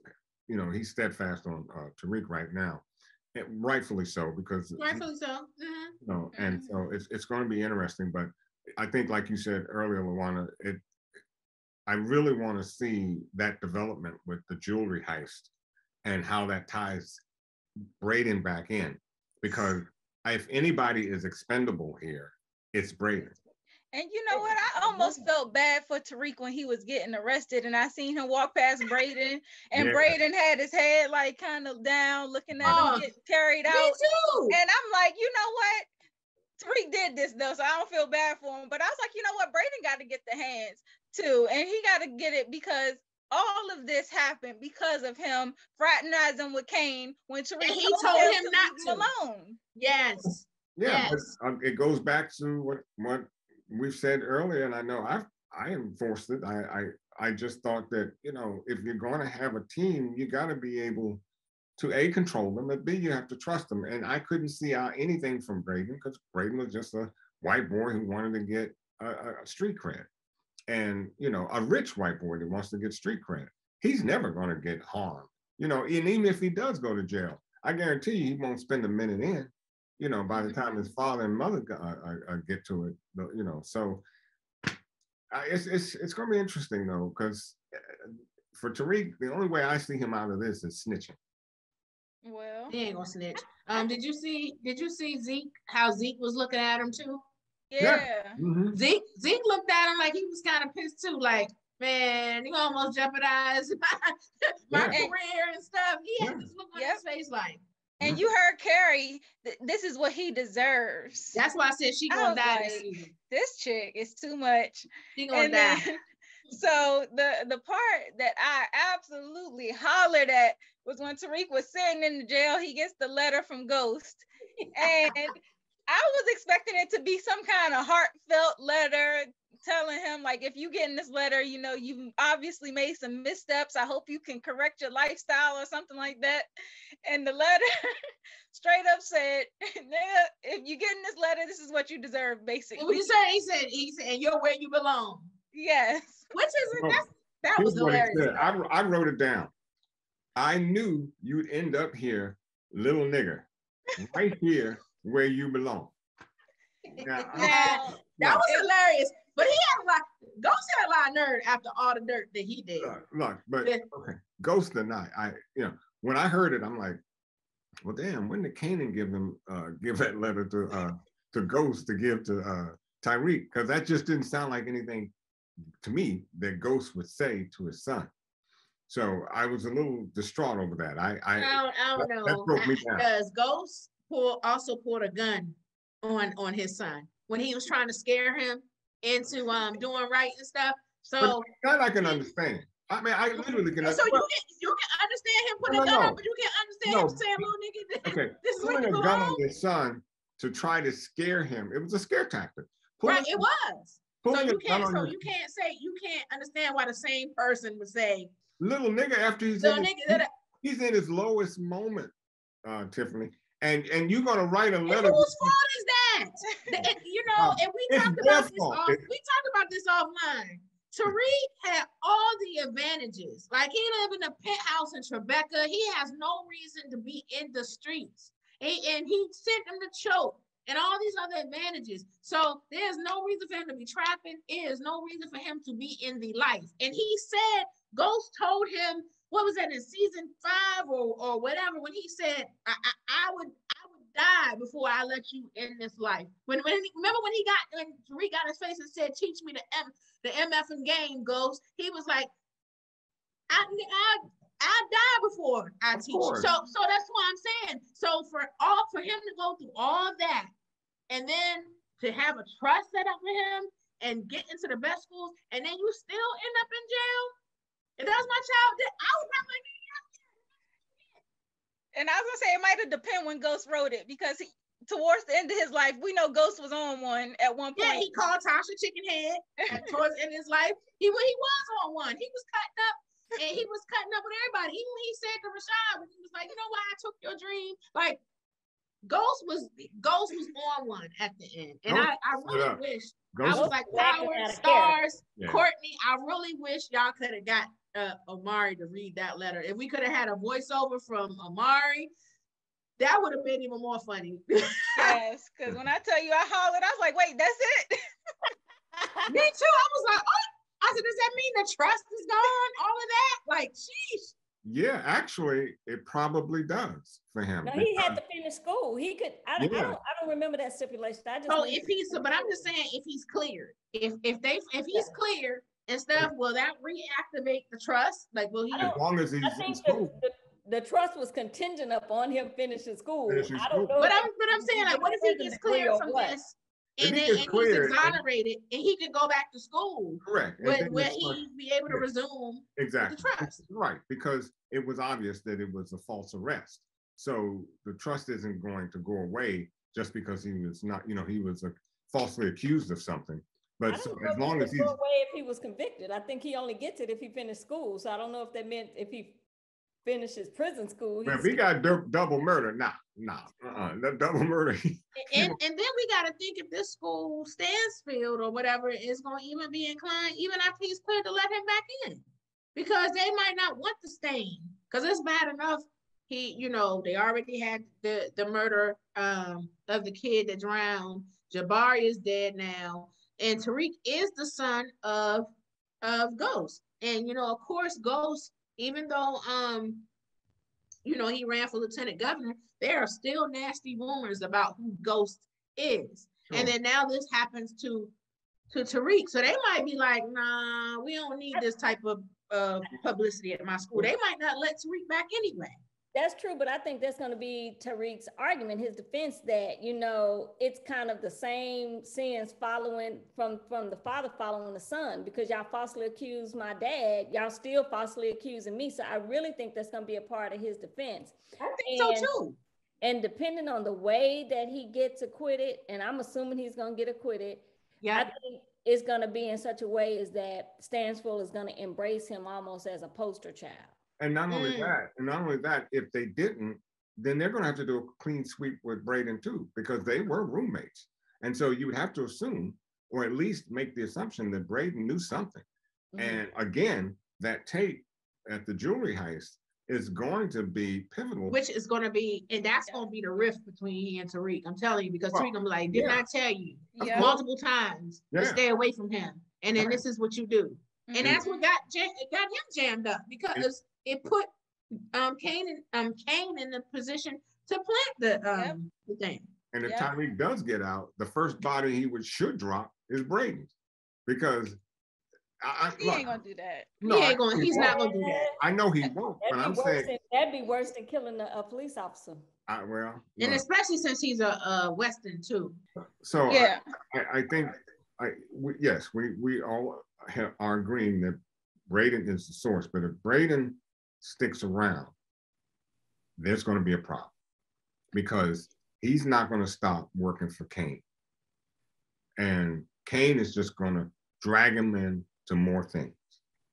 you know, he's steadfast on Tariq right now. And rightfully so, because rightfully so. You know, and so it's going to be interesting. But I think, like you said earlier, Luana, I really want to see that development with the jewelry heist and how that ties Brayden back in, because if anybody is expendable here, it's Brayden. And you know what? I almost felt bad for Tariq when he was getting arrested, and I seen him walk past Brayden, and Brayden had his head like kind of down, looking at him get carried out. Me too. And I'm like, you know what? Tariq did this though, so I don't feel bad for him. But I was like, you know what? Brayden got to get the hands too, and he got to get it because all of this happened because of him fraternizing with KANE when Tariq told him not to leave him alone. Yes. Yeah, yes. But, it goes back to what we've said earlier, and I know I enforced it. I just thought that, you know, if you're going to have a team, you got to be able to A, control them, and B, you have to trust them. And I couldn't see out anything from Brayden, because Brayden was just a white boy who wanted to get a street cred. And, you know, a rich white boy that wants to get street cred, he's never going to get harmed. You know, and even if he does go to jail, I guarantee you he won't spend a minute in, you know, by the time his father and mother get to it, you know. So it's going to be interesting, though, because for Tariq, the only way I see him out of this is snitching. Well, he ain't gonna snitch. Did you see Zeke, how Zeke was looking at him too? Yeah. Mm-hmm. Zeke looked at him like he was kind of pissed too, like, man, you almost jeopardized my career and stuff. He had this look on his face like. And you heard Carrie, this is what he deserves. That's why I said she gonna die like, this season. This chick is too much. She gonna die. So the part that I absolutely hollered at was when Tariq was sitting in the jail. He gets the letter from Ghost, and I was expecting it to be some kind of heartfelt letter telling him, like, if you get in this letter, you know, you obviously made some missteps. I hope you can correct your lifestyle or something like that. And the letter straight up said, if you get in this letter, this is what you deserve, basically. What you say? He said, and you're where you belong. Yes. Which is that was hilarious. I wrote it down. I knew you'd end up here, little nigger, right here where you belong. Now, that was hilarious. But he had a lot. Ghost had a lot of nerve after all the dirt that he did. Look, but okay, Ghost or not, you know, when I heard it, I'm like, well, damn, when did KANE give that letter to Ghost to give to Tariq? Because that just didn't sound like anything to me that Ghost would say to his son. So I was a little distraught over that. I don't know. That broke me down. Because Ghost also pulled a gun on his son when he was trying to scare him into doing right and stuff. So that I can understand. I mean, I literally can. So you can understand him putting a gun up, but you can't understand him saying, "Little nigga, okay, this is putting a gun on his son to try to scare him. It was a scare tactic. Right, it was. So you can't understand why the same person would say, "Little nigga," after he's in his lowest moment, Tiffany. And you're gonna write a letter. Whose fault is that? You know, and we talked about this offline. Tariq had all the advantages. Like, he lived in a penthouse in Tribeca. He has no reason to be in the streets. And he sent him to choke and all these other advantages. So there's no reason for him to be trapping. There's no reason for him to be in the life. And he said, Ghost told him, what was that, in season 5 or whatever, when he said, I would die before I let you in this life. Remember when Tariq got his face and said, teach me the MFing game, Ghost. He was like, I'll die before I teach you. So that's what I'm saying. So for him to go through all that and then to have a trust set up for him and get into the best schools, and then you still end up in jail. If that was my child, I would have my name out there. And I was gonna say, it might have depended when Ghost wrote it, because towards the end of his life, we know Ghost was on one at one point. Yeah, he called Tasha Chicken Head towards the end of his life. He was on one. He was cutting up, and he was cutting up with everybody. Even when he said to Rashad, when he was like, you know why I took your dream? Like, Ghost was on one at the end. And I really wish, I was like, Power, STARZ, Courtney, I really wish y'all could have got Amari to read that letter. If we could have had a voiceover from Amari, that would have been even more funny. Yes, because when I tell you I hollered, I was like, wait, that's it? Me too. I was like, oh, I said, does that mean the trust is gone? All of that? Like, sheesh. Yeah, actually, it probably does for him. No, he had to finish school. He could. I don't remember that stipulation. I just. But I'm just saying, if he's cleared, if he's cleared and stuff, will that reactivate the trust? Like, will he? As long as he's in school. The trust was contingent upon him finishing school. I don't know. But I'm saying, like, what if he gets cleared from this? And he's exonerated, and he can go back to school. Correct. Where he be able to resume the trust. Right, because it was obvious that it was a false arrest. So the trust isn't going to go away just because he was not, he was falsely accused of something. But so as long as he's go away if he was convicted. I think he only gets it if he finished school. So I don't know if that meant if he finishes prison school. If he got double murder, that double murder. And then we got to think if this school Stansfield or whatever is going to even be inclined, even after he's cleared, to let him back in, because they might not want the stain, because it's bad enough. He, you know, they already had the murder of the kid that drowned. Jabari is dead now, and Tariq is the son of Ghost. And you know, of course, Ghost, even though you know, he ran for lieutenant governor, there are still nasty rumors about who Ghost is. Sure. And then now this happens to Tariq, so they might be like, nah, we don't need this type of publicity at my school. They might not let Tariq back anyway. That's true, but I think that's going to be Tariq's argument, his defense, that, you know, it's kind of the same sins following from the father following the son, because y'all falsely accused my dad, y'all still falsely accusing me. So I really think that's going to be a part of his defense. I think so too. And depending on the way that he gets acquitted, and I'm assuming he's going to get acquitted, yeah, I think it's going to be in such a way as that Stansfield is going to embrace him almost as a poster child. And not only that, if they didn't, then they're going to have to do a clean sweep with Braden too, because they were roommates. And so you would have to assume, or at least make the assumption, that Braden knew something. Mm-hmm. And again, that Tate at the jewelry heist is going to be pivotal. Which is going to be, and that's going to be the rift between he and Tariq. I'm telling you, because Tariq, I'm like, didn't I tell you multiple times to stay away from him? And then this is what you do. And that's what got him jammed up, because it put Kane in the position to plant the thing. And if Tariq does get out, the first body he should drop is Braden's, because he ain't gonna do that. No, he's not gonna do that. I know he won't, but I'm saying that'd be worse than killing a police officer. And especially since he's a Western too. So I think we all are agreeing that Braden is the source, but if Braden sticks around, there's going to be a problem, because he's not going to stop working for Kane. And Kane is just going to drag him into more things.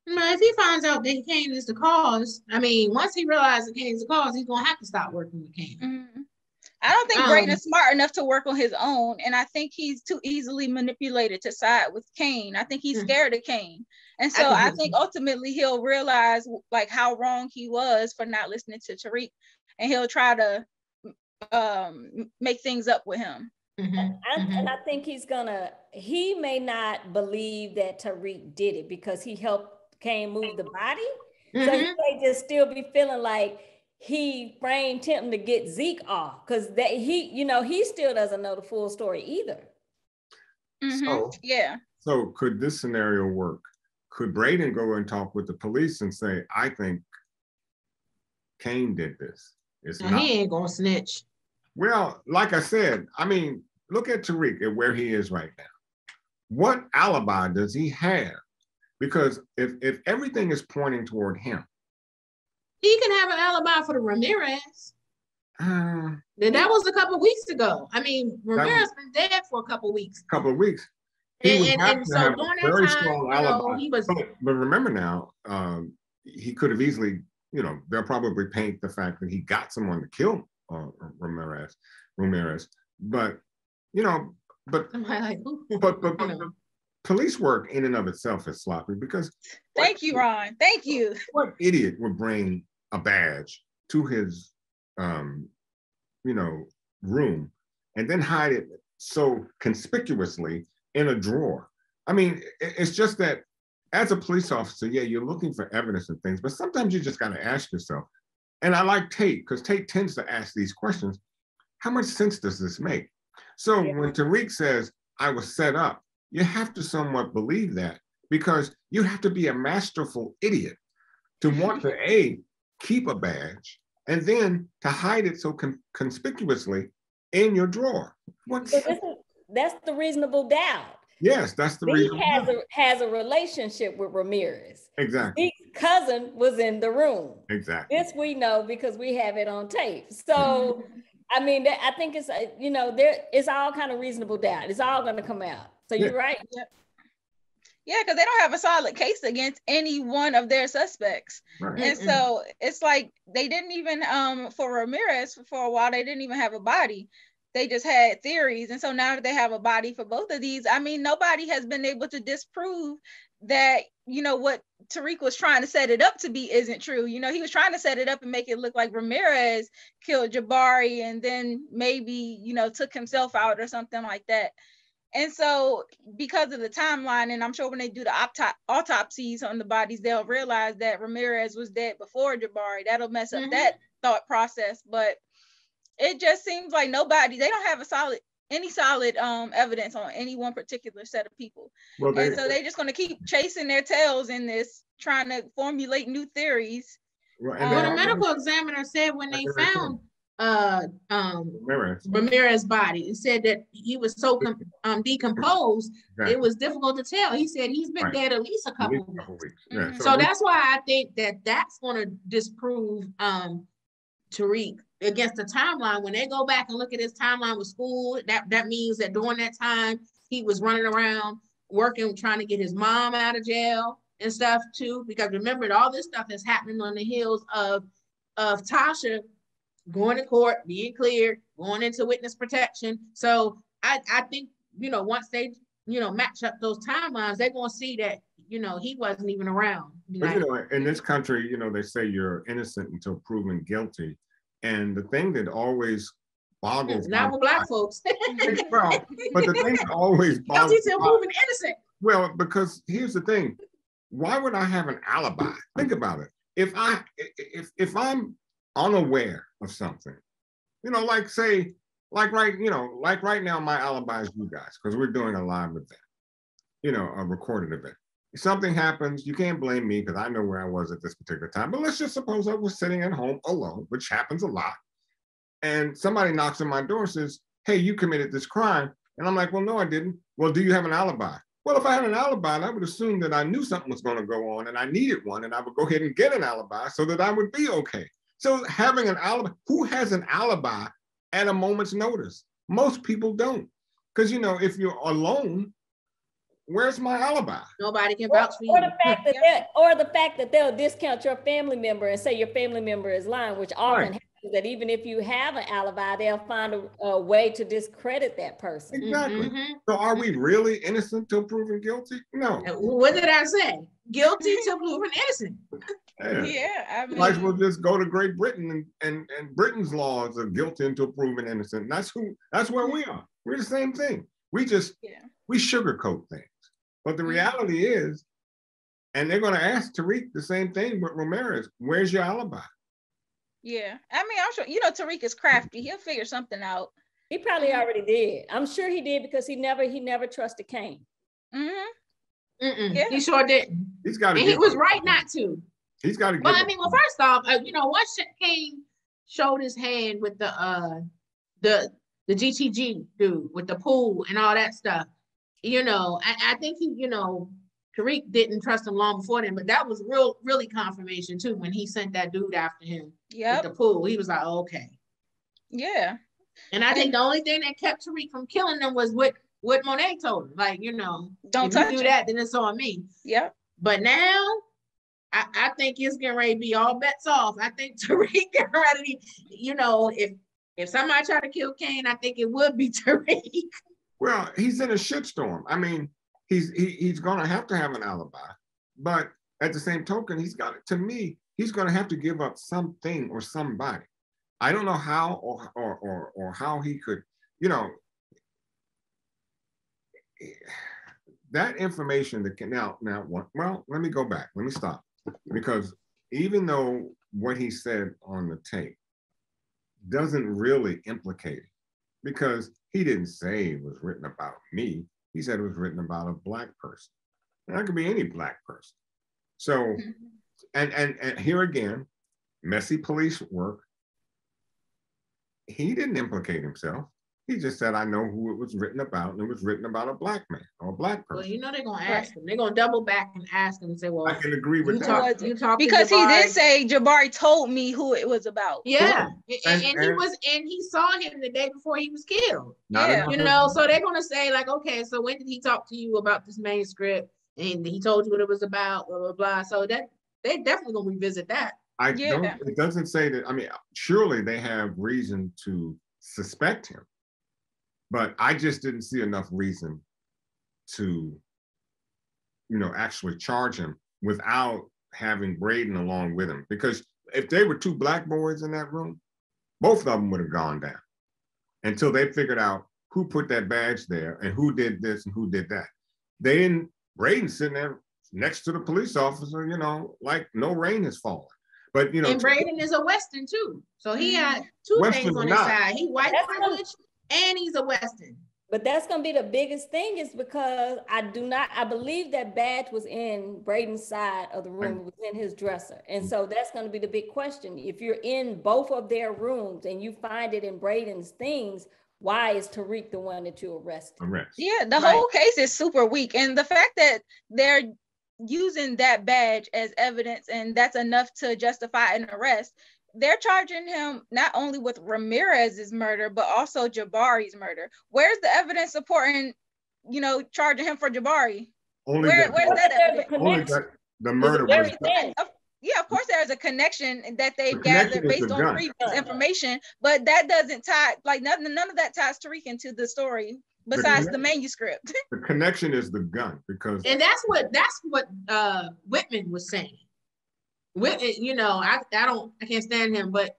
But if he finds out that Kane is the cause, I mean, once he realizes that Kane is the cause, he's going to have to stop working with Kane. Mm-hmm. I don't think Braden is smart enough to work on his own, and I think he's too easily manipulated to side with Kane. I think he's scared of Kane, and so I think ultimately he'll realize like how wrong he was for not listening to Tariq, and he'll try to make things up with him. Mm-hmm. And I think he may not believe that Tariq did it because he helped Kane move the body, so he may just still be feeling like he framed him to get Zeke off, because he still doesn't know the full story either. So could this scenario work? Could Braden go and talk with the police and say, I think Kane did this? He ain't gonna snitch. Well, like I said, I mean, look at Tariq and where he is right now. What alibi does he have? Because if everything is pointing toward him, he can have an alibi for the Ramirez. That was a couple of weeks ago. I mean, Ramirez been dead for a couple of weeks. And so during that time, he was. But remember now, he could have easily, they'll probably paint the fact that he got someone to kill Ramirez. But police work in and of itself is sloppy, because. Thank you, Ron. Thank you. What idiot would bring a badge to his, room and then hide it so conspicuously in a drawer? I mean, it's just that as a police officer, you're looking for evidence and things, but sometimes you just got to ask yourself. And I like Tate, because Tate tends to ask these questions. How much sense does this make? So when Tariq says, I was set up, you have to somewhat believe that, because you have to be a masterful idiot to want to keep a badge and then to hide it so conspicuously in your drawer. That's the reasonable doubt. Yes, that's the reason. He has a relationship with Ramirez. Exactly. His cousin was in the room. Exactly. This we know because we have it on tape. So, I mean, I think it's, it's all kind of reasonable doubt. It's all going to come out. So you're right. Yep. Yeah, because they don't have a solid case against any one of their suspects. Right. And so it's like they didn't even, for Ramirez, for a while, they didn't even have a body. They just had theories. And so now that they have a body for both of these, I mean, nobody has been able to disprove that, you know, what Tariq was trying to set it up to be isn't true. You know, he was trying to set it up and make it look like Ramirez killed Jabari and then maybe, you know, took himself out or something like that. And so because of the timeline, and I'm sure when they do the autopsies on the bodies, they'll realize that Ramirez was dead before Jabari. That'll mess up that thought process. But it just seems like they don't have any solid evidence on any one particular set of people. Well, and so they're just going to keep chasing their tails in this, trying to formulate new theories. Well, the medical examiner said when they found Ramirez's body, it said that he was so decomposed, it was difficult to tell. He said he's been dead at least a couple weeks. Yeah. So that's why I think that that's going to disprove Tariq against the timeline. When they go back and look at his timeline with school, that means that during that time he was running around working, trying to get his mom out of jail and stuff too. Because remember, all this stuff is happening on the heels of Tasha going to court, being cleared, going into witness protection. So I think, you know, once they, you know, match up those timelines, they're going to see that, you know, he wasn't even around. But, you know, in this country, you know, they say you're innocent until proven guilty. And the thing that always boggles not with black folks. Well, but the thing that always boggles guilty till proven innocent. Well, because here's the thing. Why would I have an alibi? Think about it. If I'm unaware of something, you know, like say, like right now, my alibi is you guys, because we're doing a live event, you know, a recorded event. If something happens, you can't blame me because I know where I was at this particular time. But let's just suppose I was sitting at home alone, which happens a lot. And somebody knocks on my door and says, hey, you committed this crime. And I'm like, well, no, I didn't. Well, do you have an alibi? Well, if I had an alibi, I would assume that I knew something was going to go on and I needed one, and I would go ahead and get an alibi so that I would be okay. So having an alibi, who has an alibi at a moment's notice? Most people don't. Because, you know, if you're alone, where's my alibi? Nobody can vouch for you. Or the fact that they'll discount your family member and say your family member is lying, which often happens, that even if you have an alibi, they'll find a way to discredit that person. Exactly. So are we really innocent till proven guilty? No. What did I say? Guilty till proven innocent. Yeah, I mean, might as well just go to Great Britain and Britain's laws are guilty until proven innocent. That's where we are. We're the same thing. We just we sugarcoat things. But the reality is, and they're going to ask Tariq the same thing with Ramirez. Where's your alibi? Yeah, I mean, I'm sure, you know, Tariq is crafty. He'll figure something out. He probably already did. I'm sure he did, because he never trusted Kane. Yeah. He sure didn't. He's got to. And he was right not to. He's got to. Well, I mean, well, first off, you know, once Kane showed his hand with the GTG dude with the pool and all that stuff, you know, I think he, you know, Tariq didn't trust him long before then, but that was really confirmation too when he sent that dude after him with the pool. He was like, oh, okay. Yeah. And I think the only thing that kept Tariq from killing them was what Monet told him. Like, you know, don't if you do that, then it's on me. Yep. But now, I think it's getting ready to be all bets off. I think Tariq getting ready to, you know, if somebody tried to kill Kane, I think it would be Tariq. Well, he's in a shitstorm. I mean, he's going to have an alibi, but at the same token, he's going to have to give up something or somebody. I don't know how or how he could, you know, that information that can now, well, let me go back. Let me stop. Because even though what he said on the tape doesn't really implicate it, because he didn't say it was written about me. He said it was written about a Black person. And that could be any Black person. So, and here again, messy police work. He didn't implicate himself. He just said, I know who it was written about, and it was written about a Black man or a Black person. Well, you know they're going to ask him. They're going to double back and ask him and say, well, I can agree with that. Because he did say, Jabari told me who it was about. Yeah. And he saw him the day before he was killed. Yeah. You know, so they're going to say like, okay, so when did he talk to you about this manuscript? and he told you what it was about, blah, blah, blah. So that they definitely gonna revisit that. It doesn't say that. I mean, surely they have reason to suspect him, but I just didn't see enough reason to, actually charge him without having Braden along with him. Because if they were two black boys in that room, both of them would have gone down until they figured out who put that badge there and who did this and who did that. They didn't. Braden sitting there next to the police officer, like no rain has fallen. But and Braden is a Western too, so he had two things on his side. He white privilege and he's a Western. But that's gonna be the biggest thing, is because I believe that badge was in Braden's side of the room, it was in his dresser. And so that's gonna be the big question. If you're in both of their rooms and you find it in Braden's things, why is Tariq the one that you arrested? Yeah, the whole case is super weak. And the fact that they're using that badge as evidence and that's enough to justify an arrest, they're charging him not only with Ramirez's murder, but also Jabari's murder. Where's the evidence supporting, charging him for Jabari? Where's that evidence? Only that the murder was done. Yeah, of course there's a connection that they've gathered based on previous information, but that doesn't tie, none of that ties Tariq into the story besides the manuscript. The connection is the gun, because and that's what Whitman was saying. Whitman, I can't stand him, but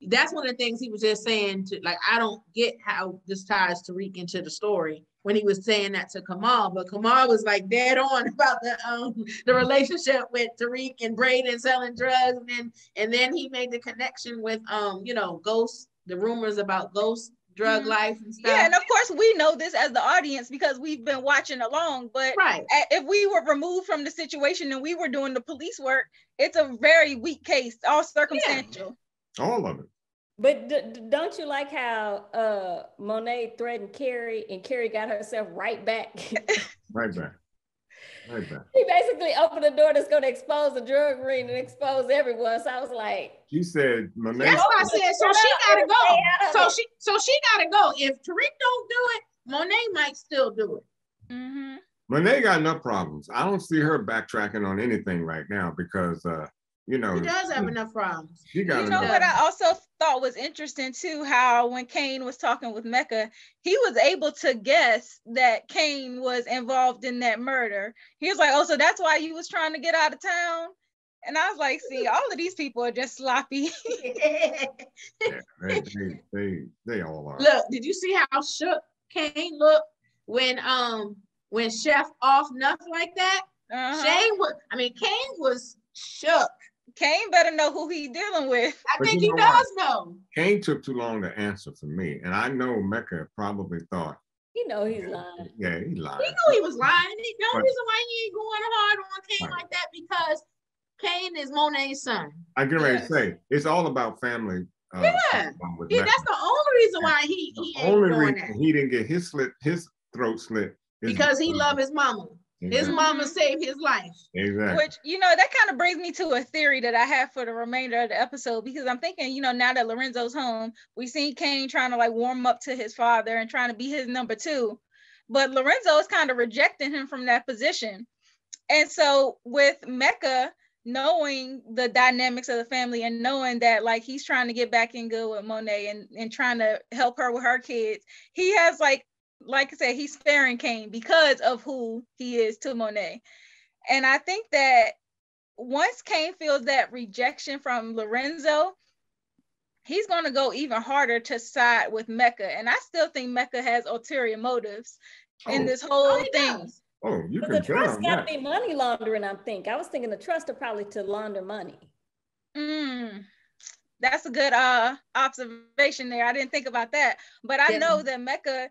that's one of the things he was just saying to, I don't get how this ties Tariq into the story when he was saying that to Kamaal, but Kamaal was dead on about the relationship with Tariq and Braden selling drugs, and then he made the connection with Ghost, the rumors about Ghost drug life and stuff. Yeah, and of course we know this as the audience because we've been watching along, but if we were removed from the situation and we were doing the police work, it's a very weak case, all circumstantial. Yeah. All of it. But don't you like how Monet threatened Carrie and Carrie got herself right back? Right back. He basically opened the door that's going to expose the drug ring and expose everyone. So I was like, she said, Monet. That's why I said, so she gotta go. So she gotta go. If Tariq don't do it, Monet might still do it. Mm-hmm. Monet got enough problems. I don't see her backtracking on anything right now because she does have enough problems. She got enough. What I also thought was interesting too, how when Kane was talking with Mecca, he was able to guess that Kane was involved in that murder. He was like, oh, so that's why you was trying to get out of town? And I was like, see, all of these people are just sloppy. Yeah, they all are. Look, did you see how shook Kane looked when Chef off nothing like that? Kane was shook. Kane better know who he's dealing with. I think he does know. Kane took too long to answer for me. And I know Mecca probably thought. He's lying. Yeah, he lied. He knew he was lying. The only reason why he ain't going hard on Kane like that because Kane is Monet's son. I get ready to say, it's all about family. That's the only reason why he ain't doing that. He didn't get his throat slit. Because he loved his mama. Exactly. His mama saved his life. Exactly. Which, that kind of brings me to a theory that I have for the remainder of the episode, because I'm thinking, now that Lorenzo's home, we seen Kane trying to warm up to his father and trying to be his number two. But Lorenzo is kind of rejecting him from that position. And so with Mecca knowing the dynamics of the family and knowing that he's trying to get back in good with Monet and trying to help her with her kids, he has like I said, he's sparing Kane because of who he is to Monet. And I think that once Kane feels that rejection from Lorenzo, he's going to go even harder to side with Mecca. And I still think Mecca has ulterior motives in this whole thing. Oh, you can the tell trust got to that. be money laundering, I was thinking the trust are probably to launder money. That's a good observation there. I didn't think about that. But I know that Mecca,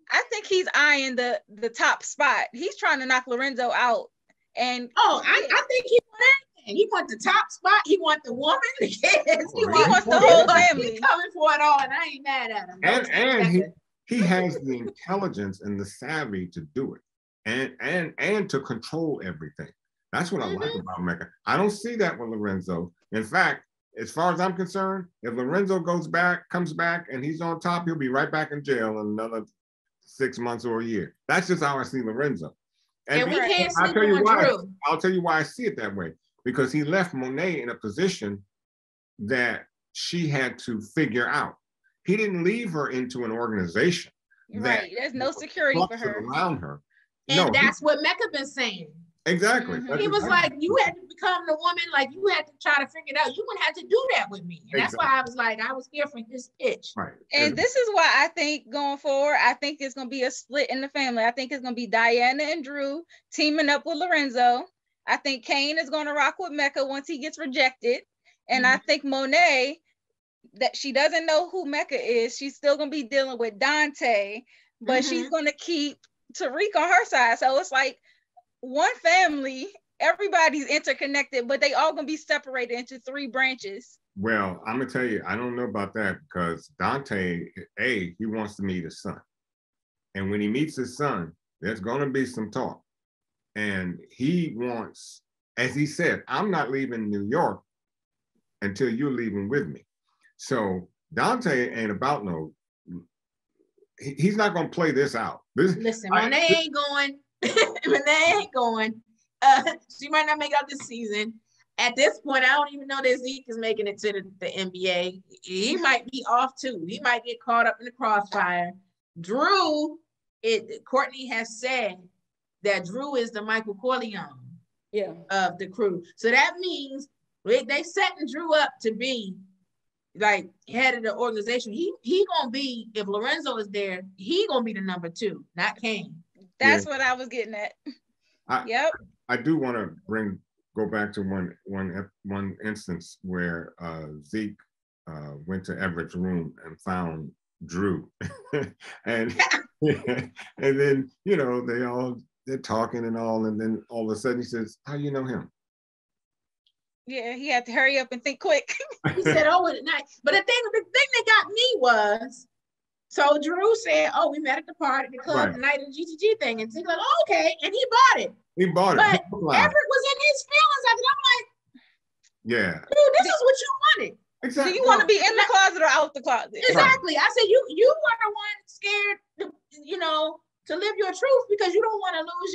I think he's eyeing the top spot. He's trying to knock Lorenzo out. And I think he wants everything. He wants the top spot. He wants the woman, the kids. He wants the whole family. He's coming for it all, and I ain't mad at him. And he has the intelligence and the savvy to do it, and to control everything. That's what I like about Mecca. I don't see that with Lorenzo. In fact, as far as I'm concerned, if Lorenzo comes back, and he's on top, he'll be right back in jail in another 6 months or a year. That's just how I see Lorenzo. And we can't sleep tell you on why. Drew. I'll tell you why I see it that way. Because he left Monet in a position that she had to figure out. He didn't leave her into an organization. Right. There's no security for her. Around her. And that's what Mecca been saying. Exactly. He was like, you had to become the woman, like you had to try to figure it out. You wouldn't have to do that with me. And that's why I was like, I was here for his pitch. Right. And this is why I think going forward, I think it's going to be a split in the family. I think it's going to be Diana and Drew teaming up with Lorenzo. I think KANE is going to rock with Mecca once he gets rejected. And I think Monet, that she doesn't know who Mecca is. She's still going to be dealing with Dante, but she's going to keep Tariq on her side. So it's like one family, everybody's interconnected, but they all going to be separated into 3 branches. Well, I'm going to tell you, I don't know about that because Dante, he wants to meet his son. And when he meets his son, there's going to be some talk. And he wants, as he said, I'm not leaving New York until you're leaving with me. So Dante ain't about no, he's not going to play this out. Listen, Monet ain't going. Monet ain't going. She might not make it out this season. At this point, I don't even know that Zeke is making it to the NBA. He might be off too. He might get caught up in the crossfire. Drew, Courtney has said that Drew is the Michael Corleone of the crew. So that means they setting Drew up to be like head of the organization. He gonna be, if Lorenzo is there, he gonna be the number 2, not KANE. That's what I was getting at. I do want to go back to one instance where Zeke went to Everett's room and found Drew, and then they're talking and all, and then all of a sudden he says, "How you know him?" Yeah, he had to hurry up and think quick. He said, "Oh, at night." But the thing that got me was, so Drew said, "Oh, we met at the party, the club, the night of the GTG thing," and Zeke's like, "Oh, okay," and he bought it. But Everett was in his feelings after that. I'm like, "Yeah, dude, this is what you wanted." Exactly. Do you want to be in the closet or out the closet? Exactly. I said, you were the one scared, to live your truth because you don't want to lose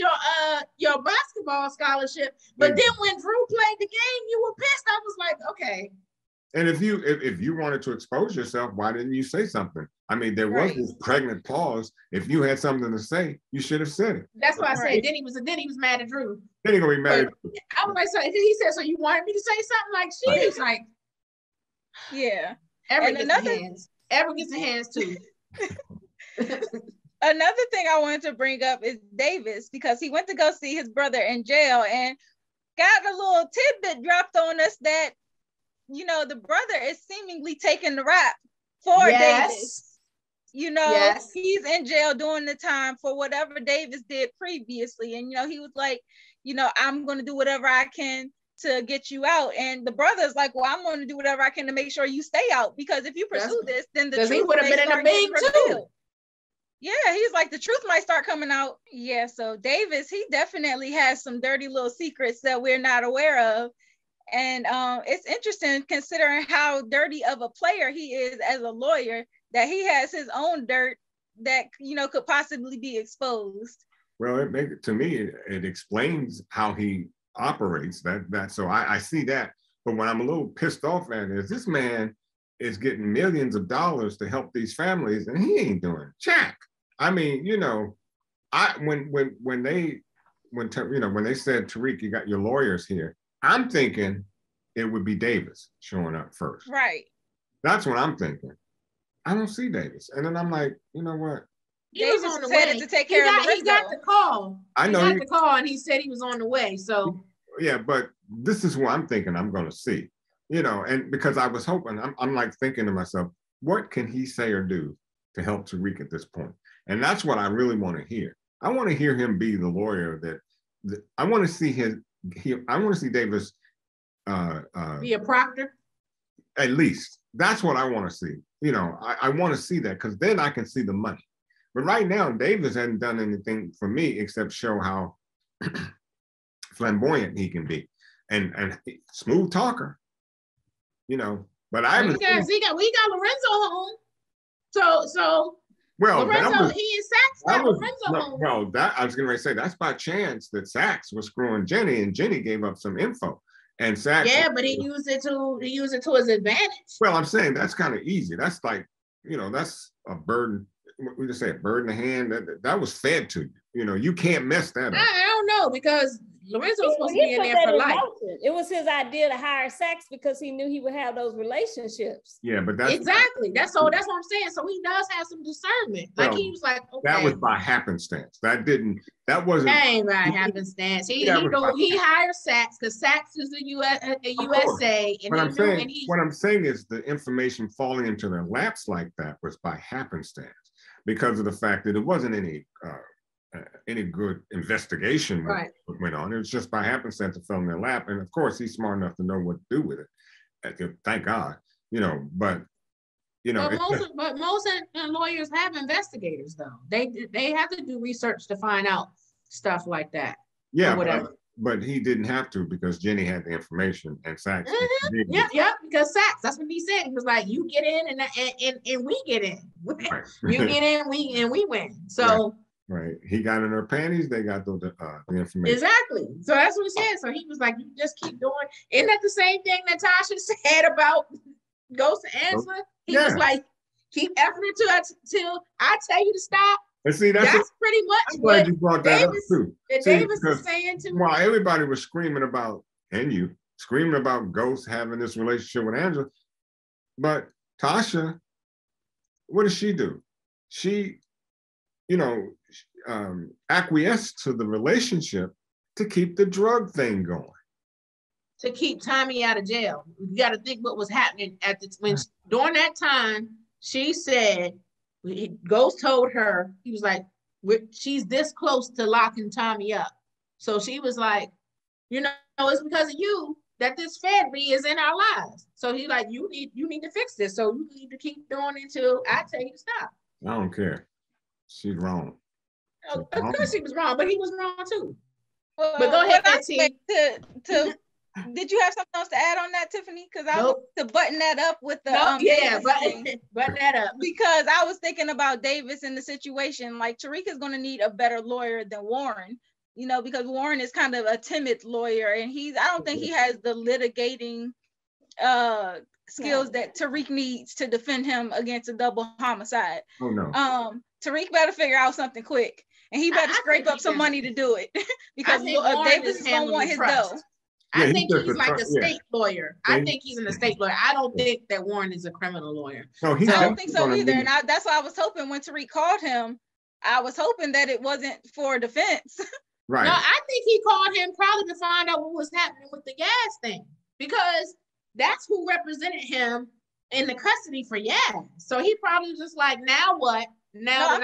your basketball scholarship. But then when Drew played the game, you were pissed. I was like, okay. And if you wanted to expose yourself, why didn't you say something? I mean, there was this pregnant pause. If you had something to say, you should have said it. That's why I said. Then he was mad at Drew. Then he gonna be mad. I was like, so he said, so you wanted me to say something? Like she's like, yeah. Everett gets the hands too. Another thing I wanted to bring up is Davis, because he went to go see his brother in jail and got a little tidbit dropped on us that, the brother is seemingly taking the rap for Davis. He's in jail doing the time for whatever Davis did previously. And, he was like, I'm going to do whatever I can to get you out. And the brother's like, well, I'm going to do whatever I can to make sure you stay out, because if you pursue this, then the truth would have been in a big too. Yeah, he's like, the truth might start coming out. Yeah, so Davis, he definitely has some dirty little secrets that we're not aware of. And it's interesting considering how dirty of a player he is as a lawyer, that he has his own dirt that, could possibly be exposed. Well, to me, it explains how he operates. So I see that. But what I'm a little pissed off at is this man is getting millions of dollars to help these families, and he ain't doing jack. I mean, when they said, Tariq, you got your lawyers here, I'm thinking it would be Davis showing up first. Right. That's what I'm thinking. I don't see Davis. And then I'm like, you know what? He was on the way to take care of He got the call. I know he got the call, and he said he was on the way. So yeah, but this is what I'm thinking I'm going to see. And because I was hoping, I'm like thinking to myself, what can he say or do to help Tariq at this point? And that's what I really want to hear. I want to hear him be the lawyer that I want to see I want to see Davis be a proctor. At least that's what I want to see. I want to see that, because then I can see the money. But right now, Davis hasn't done anything for me except show how flamboyant he can be, and smooth talker. But I haven't. We got Lorenzo home, so Well, Lorenzo, that was, he and Sax got Lorenzo home. Well, that I was going to say that's by chance that Sax was screwing Jenny, and Jenny gave up some info. And Sax, yeah, but he used it to his advantage. Well, I'm saying that's kind of easy. That's like, you know, that's a burden. We just say a bird in the hand. That was fed to you. You know, you can't mess that up. I don't know, because Lorenzo was supposed to be in there for life. It was his idea to hire Sax because he knew he would have those relationships. Yeah, but that's exactly. That's what I'm saying. So he does have some discernment. Like, he was like, okay. That was by happenstance. That wasn't. That ain't by happenstance. He hired Sax because Sax is a USA. And what I'm saying is the information falling into their laps like that was by happenstance, because of the fact that it wasn't any good investigation that went on. It was just by happenstance it fell in their lap. And of course, he's smart enough to know what to do with it. Thank God, you know, but you know. But most lawyers have investigators, though. They have to do research to find out stuff like that. Yeah, whatever. But he didn't have to, because Jenny had the information and Sax. Yeah, because Sax, that's what he said. He was like, you get in and we get in. Right. You get in, we win. So right. He got in her panties, they got the information. Exactly. So that's what he said. So he was like, you just keep doing. Isn't that the same thing Natasha said about Ghost and Angela? He was like, keep effing till I tell you to stop. And see, that's pretty much I'm glad you brought that up too. Davis was saying too. While everybody was screaming about, screaming about Ghost having this relationship with Angela, but Tasha, what does she do? She, you know, acquiesced to the relationship to keep the drug thing going. To keep Tommy out of jail. You got to think what was happening during that time. She said, Ghost told her, he was like, she's this close to locking Tommy up. So she was like, you know, it's because of you that this Fedby is in our lives. So he's like, you need to fix this. So you need to keep doing it until I tell you to stop. I don't care. She's wrong. Of course he was wrong, but he was wrong too. Well, but go ahead, T. Did you have something else to add on that, Tiffany? Because I was to button that up with the button that up. Because I was thinking about Davis in the situation. Like, Tarika's going to need a better lawyer than Warren, you know, because Warren is kind of a timid lawyer, and I don't think he has the litigating skills that Tariq needs to defend him against a double homicide. Oh no. Tariq better figure out something quick, and he better scrape up some money to do it, because Davis is going to want his dough. I think he's like a state lawyer. I think he's an estate lawyer. I don't think that Warren is a criminal lawyer. No, I don't think so either. And that's why I was hoping when Tariq called him, I was hoping that it wasn't for defense. Right. No, I think he called him probably to find out what was happening with the Yaz thing, because that's who represented him in the custody for Yaz. So he probably was just like, now what? Now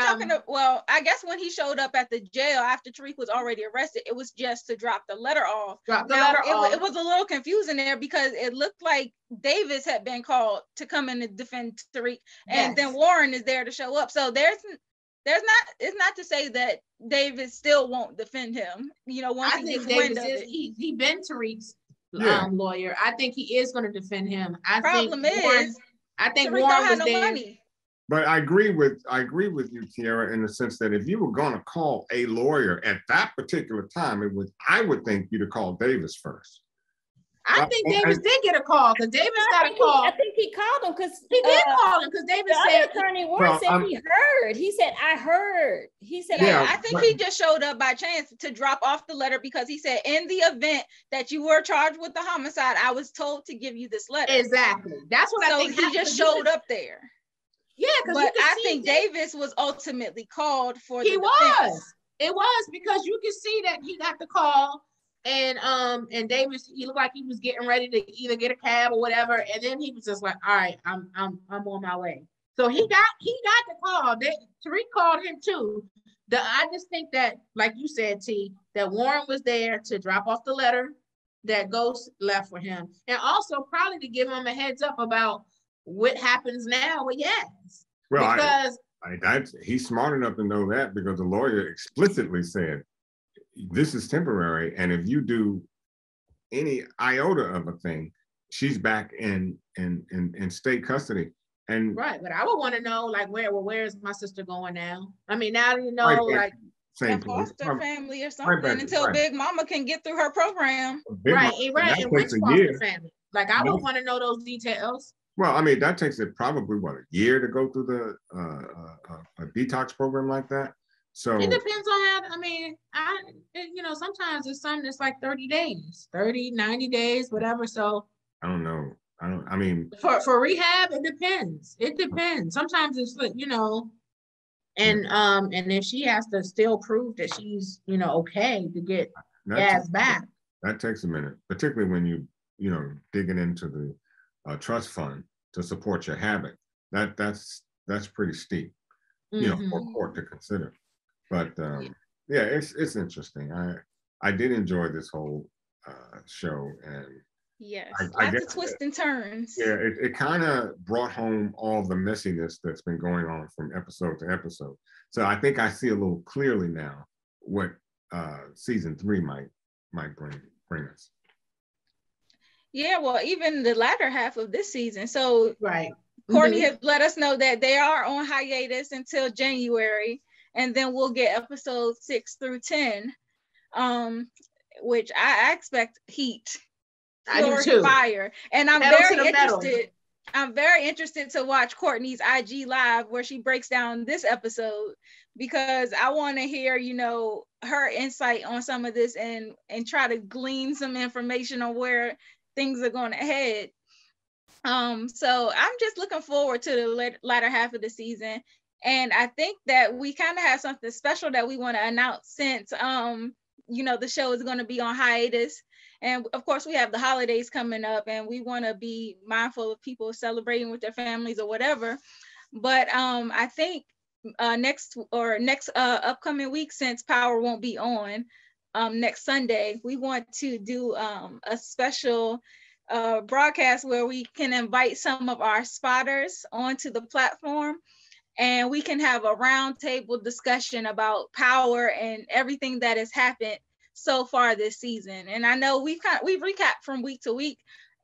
well, I guess when he showed up at the jail after Tariq was already arrested, it was just to drop the letter off. It was a little confusing there, because it looked like Davis had been called to come in and defend Tariq, and then Warren is there to show up. So it's not to say that Davis still won't defend him. You know, once he gets wind of it. He been Tariq's lawyer. I think he is going to defend him. I think Warren was there. Money. But I agree with you, Tiara, in the sense that if you were going to call a lawyer at that particular time, I would think you'd have called Davis first. I think Davis did get a call, because Davis got a call. I think he called him because he did call him, because Davis said Attorney Warren said he heard. He said, I heard. He said, I think he just showed up by chance to drop off the letter, because he said, in the event that you were charged with the homicide, I was told to give you this letter. Exactly. That's what I think. So he just showed up there. Yeah, but I think Davis was ultimately called for the defense. It was because you can see that he got the call, and Davis, he looked like he was getting ready to either get a cab or whatever, and then he was just like, all right, I'm on my way. So he got the call. Tariq called him too. I just think that, like you said, T, that Warren was there to drop off the letter that Ghost left for him, and also probably to give him a heads up about what happens now with Yaz. Well, because he's smart enough to know that, because the lawyer explicitly said, this is temporary, and if you do any iota of a thing, she's back in state custody. And right, but I would want to know like where's my sister going now? I mean, now you know, like a foster family or something until Big Mama can get through her program. Right, and which foster family? Like I would want to know those details. Well, I mean, that takes it probably what, a year to go through the a detox program like that. So it depends on how. I mean, you know, sometimes it's something that's like 30 days, 30, 90 days, whatever. So I don't know. I mean, for rehab, it depends. It depends. Sometimes it's like, you know, and if she has to still prove that she's, you know, okay to get gas back. That takes a minute, particularly when you know, digging into the trust fund to support your habit. That's pretty steep, you know, for court to consider. But yeah, it's interesting. I did enjoy this whole show, and yes, lots of twists and turns. Yeah, it kind of brought home all the messiness that's been going on from episode to episode. So I think I see a little clearly now what season 3 might bring us. Yeah, well, even the latter half of this season. So right, Courtney has let us know that they are on hiatus until January, and then we'll get episodes 6 through 10, which I expect heat. I do too. Fire. And I'm very interested to watch Courtney's IG live where she breaks down this episode, because I want to hear, you know, her insight on some of this and try to glean some information on where things are going to head. So I'm just looking forward to the latter half of the season. And I think that we kind of have something special that we want to announce since, you know, the show is going to be on hiatus. And of course, we have the holidays coming up, and we want to be mindful of people celebrating with their families or whatever. But I think next upcoming week, since Power won't be on next Sunday, we want to do a special broadcast where we can invite some of our spotters onto the platform, and we can have a roundtable discussion about Power and everything that has happened so far this season. And I know we've recapped from week to week,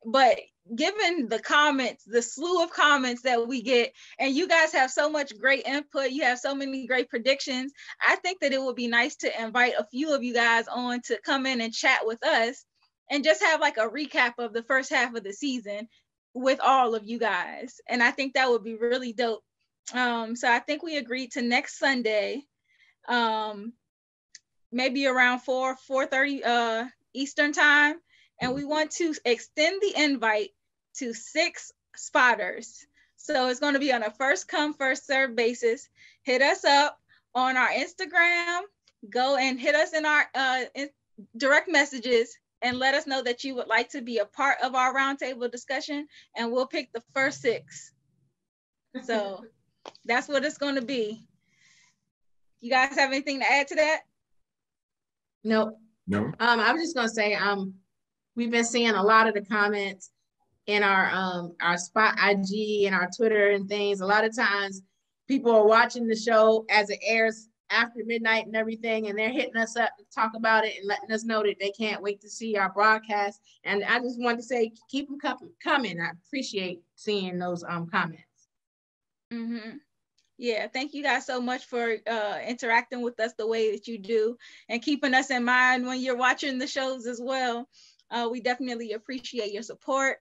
but given the comments, the slew of comments that we get, and you guys have so much great input, you have so many great predictions, I think that it would be nice to invite a few of you guys on to come in and chat with us and just have like a recap of the first half of the season with all of you guys. And I think that would be really dope. So I think we agreed to next Sunday, maybe around 4:30 Eastern time. And we want to extend the invite to 6 spotters. So it's going to be on a first come, first serve basis. Hit us up on our Instagram. Go and hit us in our direct messages and let us know that you would like to be a part of our roundtable discussion, and we'll pick the first 6. So that's what it's going to be. You guys have anything to add to that? Nope. No. I was just gonna say, we've been seeing a lot of the comments in our spot IG and our Twitter and things. A lot of times people are watching the show as it airs after midnight and everything, and they're hitting us up to talk about it and letting us know that they can't wait to see our broadcast. And I just wanted to say, keep them coming. I appreciate seeing those comments. Yeah, thank you guys so much for interacting with us the way that you do and keeping us in mind when you're watching the shows as well. We definitely appreciate your support.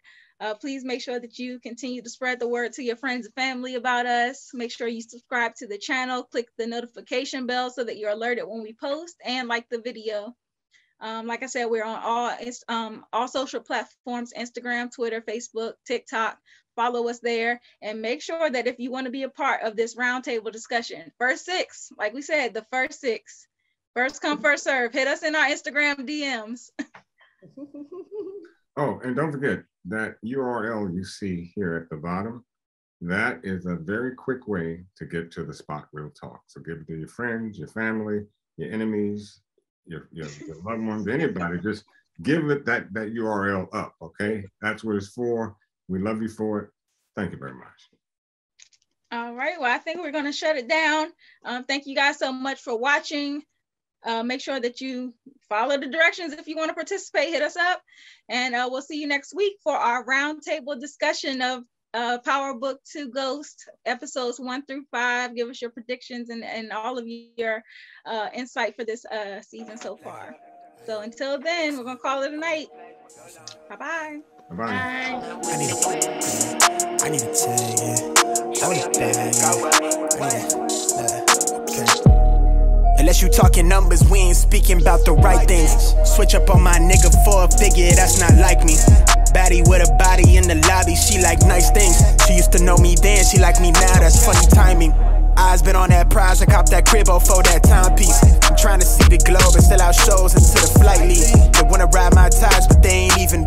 Please make sure that you continue to spread the word to your friends and family about us. Make sure you subscribe to the channel, click the notification bell so that you're alerted when we post, and like the video. Like I said, we're on all social platforms: Instagram, Twitter, Facebook, TikTok. Follow us there, and make sure that if you want to be a part of this roundtable discussion, first 6, like we said, the first 6, first come, first serve. Hit us in our Instagram DMs. Oh, and don't forget that URL you see here at the bottom. That is a very quick way to get to the Spot Real Talk. So give it to your friends, your family, your enemies, your loved ones, anybody. Just give it that URL up, okay? That's what it's for. We love you for it. Thank you very much. All right, well, I think we're going to shut it down. Thank you guys so much for watching. Make sure that you follow the directions if you want to participate. Hit us up, and we'll see you next week for our roundtable discussion of Power Book 2 Ghost, episodes 1 through 5. Give us your predictions and all of your insight for this season so far. So until then, we're gonna call it a night. Bye-bye. Bye. I need to tell you, hold it down. Unless you talking numbers, we ain't speaking about the right things. Switch up on my nigga for a figure, that's not like me. Baddie with a body in the lobby, she like nice things. She used to know me then, she like me now, that's funny timing. Eyes been on that prize, I cop that crib for that timepiece. I'm trying to see the globe and sell out shows until the flight leave. They wanna ride my ties, but they ain't even